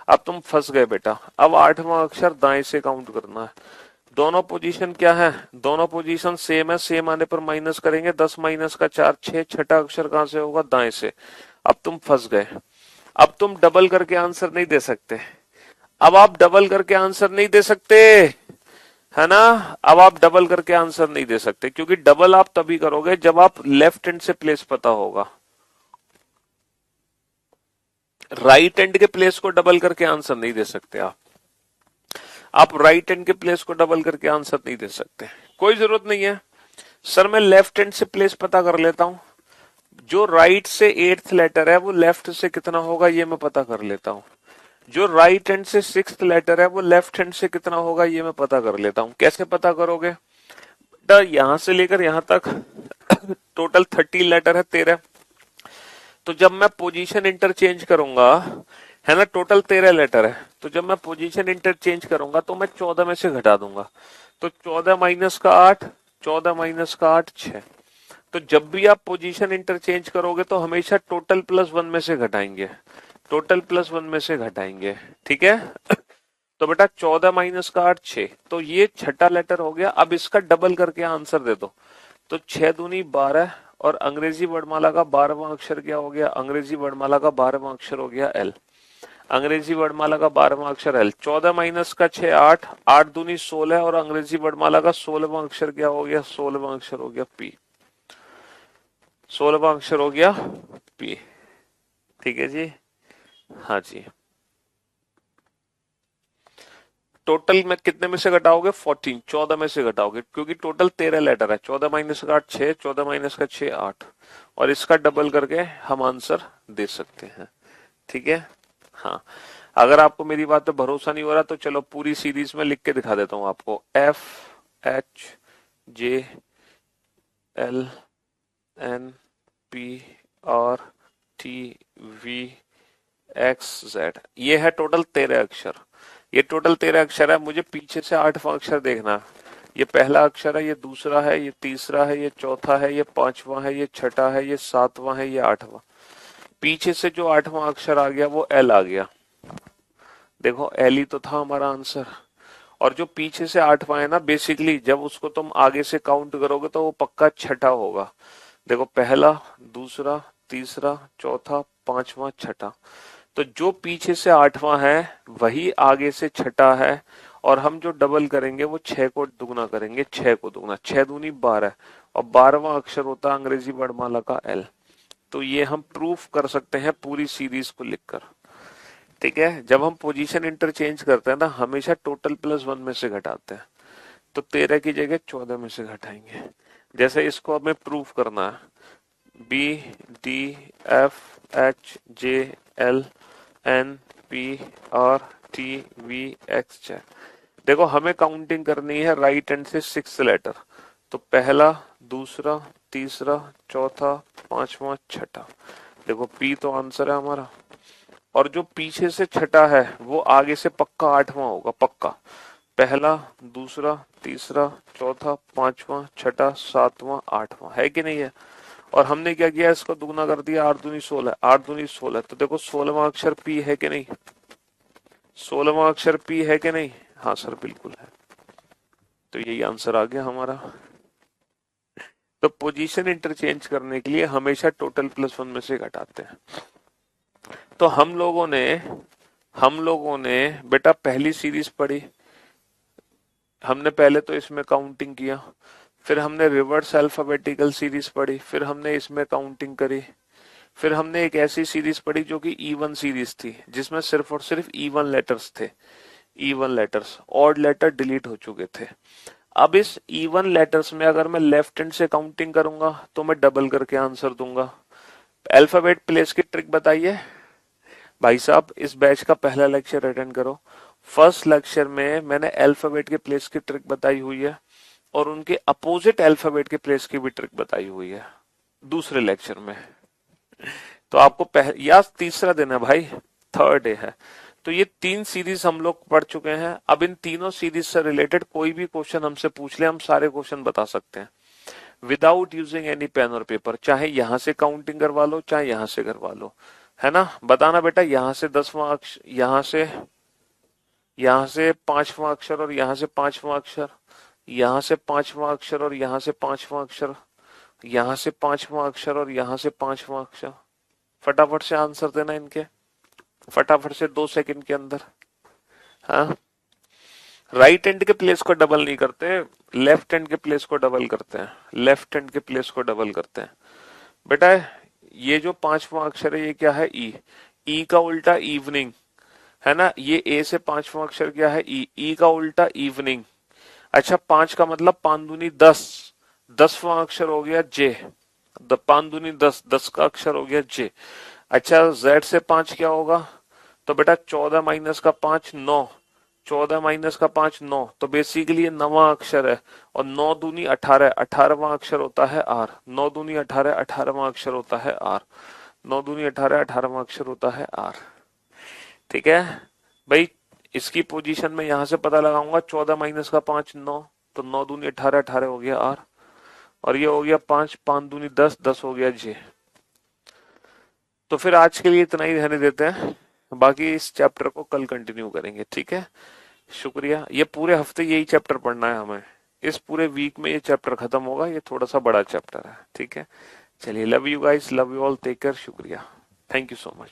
अब तुम फंस गए बेटा, अब 8वां अक्षर दाएं से काउंट करना है। दोनों पोजीशन क्या है? दोनों पोजीशन सेम है, सेम आने पर माइनस करेंगे, 10 माइनस का 4 6, छठा अक्षर कहां से होगा? दाएं से। अब तुम फंस गए, अब तुम डबल करके आंसर नहीं दे सकते, अब आप डबल करके आंसर नहीं दे सकते, है ना। अब आप डबल करके आंसर नहीं दे सकते, क्योंकि डबल आप तभी करोगे जब आप लेफ्ट हैंड से प्लेस पता होगा। राइट हैंड के प्लेस को डबल करके आंसर नहीं दे सकते आप राइट हैंड के प्लेस को डबल करके आंसर नहीं दे सकते। कोई जरूरत नहीं है सर, मैं लेफ्ट हैंड से प्लेस पता कर लेता हूं, जो राइट से 8th लेटर है वो लेफ्ट से कितना होगा ये मैं पता कर लेता हूं, जो राइट हैंड से 6th लेटर है वो लेफ्ट हैंड से कितना होगा ये मैं पता कर लेता हूं। कैसे पता करोगे? बेटा यहां से लेकर यहां तक टोटल 30 लेटर है, 13। तो जब मैं पोजीशन इंटरचेंज करूंगा, है ना, टोटल 13 लेटर है, तो जब मैं पोजीशन इंटरचेंज करूंगा तो मैं 14 में से घटा दूंगा, तो 14 माइनस का 8, 14 माइनस का 8 6। तो जब भी आप पोजीशन इंटरचेंज करोगे तो हमेशा टोटल प्लस 1 में से घटाएंगे, टोटल प्लस 1 में से घटाएंगे, ठीक है। तो बेटा 14 माइनस का 8 6, तो ये छठा लेटर हो गया। अब इसका डबल करके आंसर दे दो, तो 6 दूनी 12, और अंग्रेजी वर्णमाला का 12वां अक्षर क्या हो गया? अंग्रेजी वर्णमाला का 12वां अक्षर हो गया एल, अंग्रेजी वर्णमाला का 12वां अक्षर एल। 14 माइनस का 6 8, 8 दूनी 16, और अंग्रेजी वर्णमाला का 16वां अक्षर क्या हो गया? 16वां अक्षर हो गया पी, 16वां अक्षर हो गया पी, ठीक है जी, हाँ जी। टोटल में कितने में से घटाओगे? 14, 14 में से घटाओगे, क्योंकि टोटल 13 लेटर है। 14 माइनस का 8 6, 14 माइनस का 6 8, और इसका डबल करके हम आंसर दे सकते हैं, ठीक है। हाँ, अगर आपको मेरी बात पे भरोसा नहीं हो रहा तो चलो पूरी सीरीज में लिख के दिखा देता हूं आपको। F H J L N P R T V X Z, ये है टोटल 13 अक्षर, ये टोटल 13 अक्षर है। मुझे पीछे से 8वां अक्षर देखना है। ये पहला अक्षर है, ये दूसरा है, ये तीसरा है, ये चौथा है, ये 5वां है, ये छठा है, ये 7वां है, ये 8वां। पीछे से जो 8वां अक्षर आ गया वो एल आ गया। देखो एल ही तो था हमारा आंसर। और जो पीछे से 8वां है ना, बेसिकली जब उसको तुम आगे से काउंट करोगे तो वो पक्का छठा होगा। देखो पहला, दूसरा, तीसरा, चौथा, 5वां, छठा, तो जो पीछे से 8वां है वही आगे से छठा है। और हम जो डबल करेंगे वो 6 को दुगना करेंगे, 6 को दुगना, 6 दूनी 12, और 12वां अक्षर होता है अंग्रेजी वर्णमाला का एल। तो ये हम प्रूफ कर सकते हैं पूरी सीरीज को लिखकर, ठीक है। जब हम पोजीशन इंटरचेंज करते हैं ना, हमेशा टोटल प्लस 1 में से घटाते हैं, तो 13 की जगह 14 में से घटाएंगे। जैसे इसको हमें प्रूफ करना है, B D F H J L N P R T V X Z. देखो हमें काउंटिंग करनी है राइट हैंड से 6 लेटर। तो पहला, दूसरा, तीसरा, चौथा, पांचवा, छठा। देखो पी तो आंसर है हमारा, और जो पीछे से छठा है वो आगे से पक्का आठवां होगा, पक्का। पहला, दूसरा, तीसरा, चौथा, पांचवा, छठा, सातवां, आठवां, है कि नहीं है। और हमने क्या किया, इसको दुगना कर दिया, 8 दूनी 16, 8 दूनी 16। तो देखो 16वां अक्षर पी है कि नहीं, 16वां अक्षर पी है कि नहीं। हाँ सर बिल्कुल है। तो यही आंसर आ गया हमारा। तो पोजीशन इंटरचेंज करने के लिए हमेशा टोटल प्लस वन में से घटाते हैं। तो हम लोगों ने बेटा पहली सीरीज पढ़ी, हमने पहले तो इसमें काउंटिंग किया, फिर हमने रिवर्स अल्फाबेटिकल सीरीज पढ़ी, फिर हमने इसमें काउंटिंग करी, फिर हमने एक ऐसी सीरीज पढ़ी जो कि इवन सीरीज थी, जिसमें सिर्फ और सिर्फ इवन लेटर्स थे। Even letters, odd letter delete हो चुके थे। अब इस इवन लेटर्स में अगर मैं लेफ्ट हैंड से काउंटिंग करूंगा तो मैं डबल करके आंसर दूंगा। अल्फाबेट प्लेस की ट्रिक बताइए भाई साहब। इस बैच का पहला लेक्चर अटेंड करो। फर्स्ट लेक्चर में मैंने अल्फाबेट के प्लेस की ट्रिक बताई हुई है, और उनके अपोजिट अल्फाबेट के प्लेस की भी ट्रिक बताई हुई है दूसरे लेक्चर में। तो आपको या तीसरा दिन है भाई, थर्ड डे है। तो ये 3 सीरीज हम लोग पढ़ चुके हैं। अब इन तीनों सीरीज से रिलेटेड कोई भी क्वेश्चन हमसे पूछ ले, हम सारे क्वेश्चन बता सकते हैं विदाउट यूजिंग एनी पेन और पेपर। चाहे यहां से काउंटिंग करवा लो, चाहे यहां से करवा लो, है ना। बताना बेटा, यहां से 10वां अक्षर, यहां से 5वां अक्षर, और यहां से 5वां अक्षर, यहां से 5वां अक्षर, और यहां से 5वां अक्षर, यहां से 5वां अक्षर, और यहां से 5वां अक्षर। फटाफट से आंसर देना इनके, फटाफट से 2 सेकंड के अंदर। हाँ, राइट हैंड के प्लेस को डबल नहीं करते, लेफ्ट हैंड के प्लेस को डबल करते हैं, लेफ्ट हैंड के प्लेस को डबल करते हैं। बेटा ये जो 5वां अक्षर है ये क्या है, ई। ई का उल्टा इवनिंग, है ना। ये ए से 5वां अक्षर क्या है, ई। ई का उल्टा इवनिंग। अच्छा 5 का मतलब 5 दूनी 10, 10वां अक्षर हो गया जे। 5 दूनी 10, 10 का अक्षर हो गया जे। अच्छा जेड से 5 क्या होगा, तो बेटा 14 माइनस का 5 9, 14 माइनस का 5 9। तो बेसिकली ये 9वां अक्षर है, और 9 दूनी 18, 18वां अक्षर होता है आर। 9 दूनी 18, 18वां अक्षर होता है आर। 9 दूनी 18, 18वां अक्षर होता है आर। ठीक है भाई। इसकी पोजीशन में यहां से पता लगाऊंगा, 14 माइनस का 5 9, तो 9 दूनी 18, 18 हो गया आर। और ये हो गया 5, 5 दूनी 10, 10 हो गया जे। तो फिर आज के लिए इतना ही रहने देते हैं, बाकी इस चैप्टर को कल कंटिन्यू करेंगे, ठीक है। शुक्रिया। ये पूरे हफ्ते यही चैप्टर पढ़ना है हमें, इस पूरे वीक में ये चैप्टर खत्म होगा। ये थोड़ा सा बड़ा चैप्टर है, ठीक है। चलिए, love you guys, love you all, take care, शुक्रिया, थैंक यू सो मच।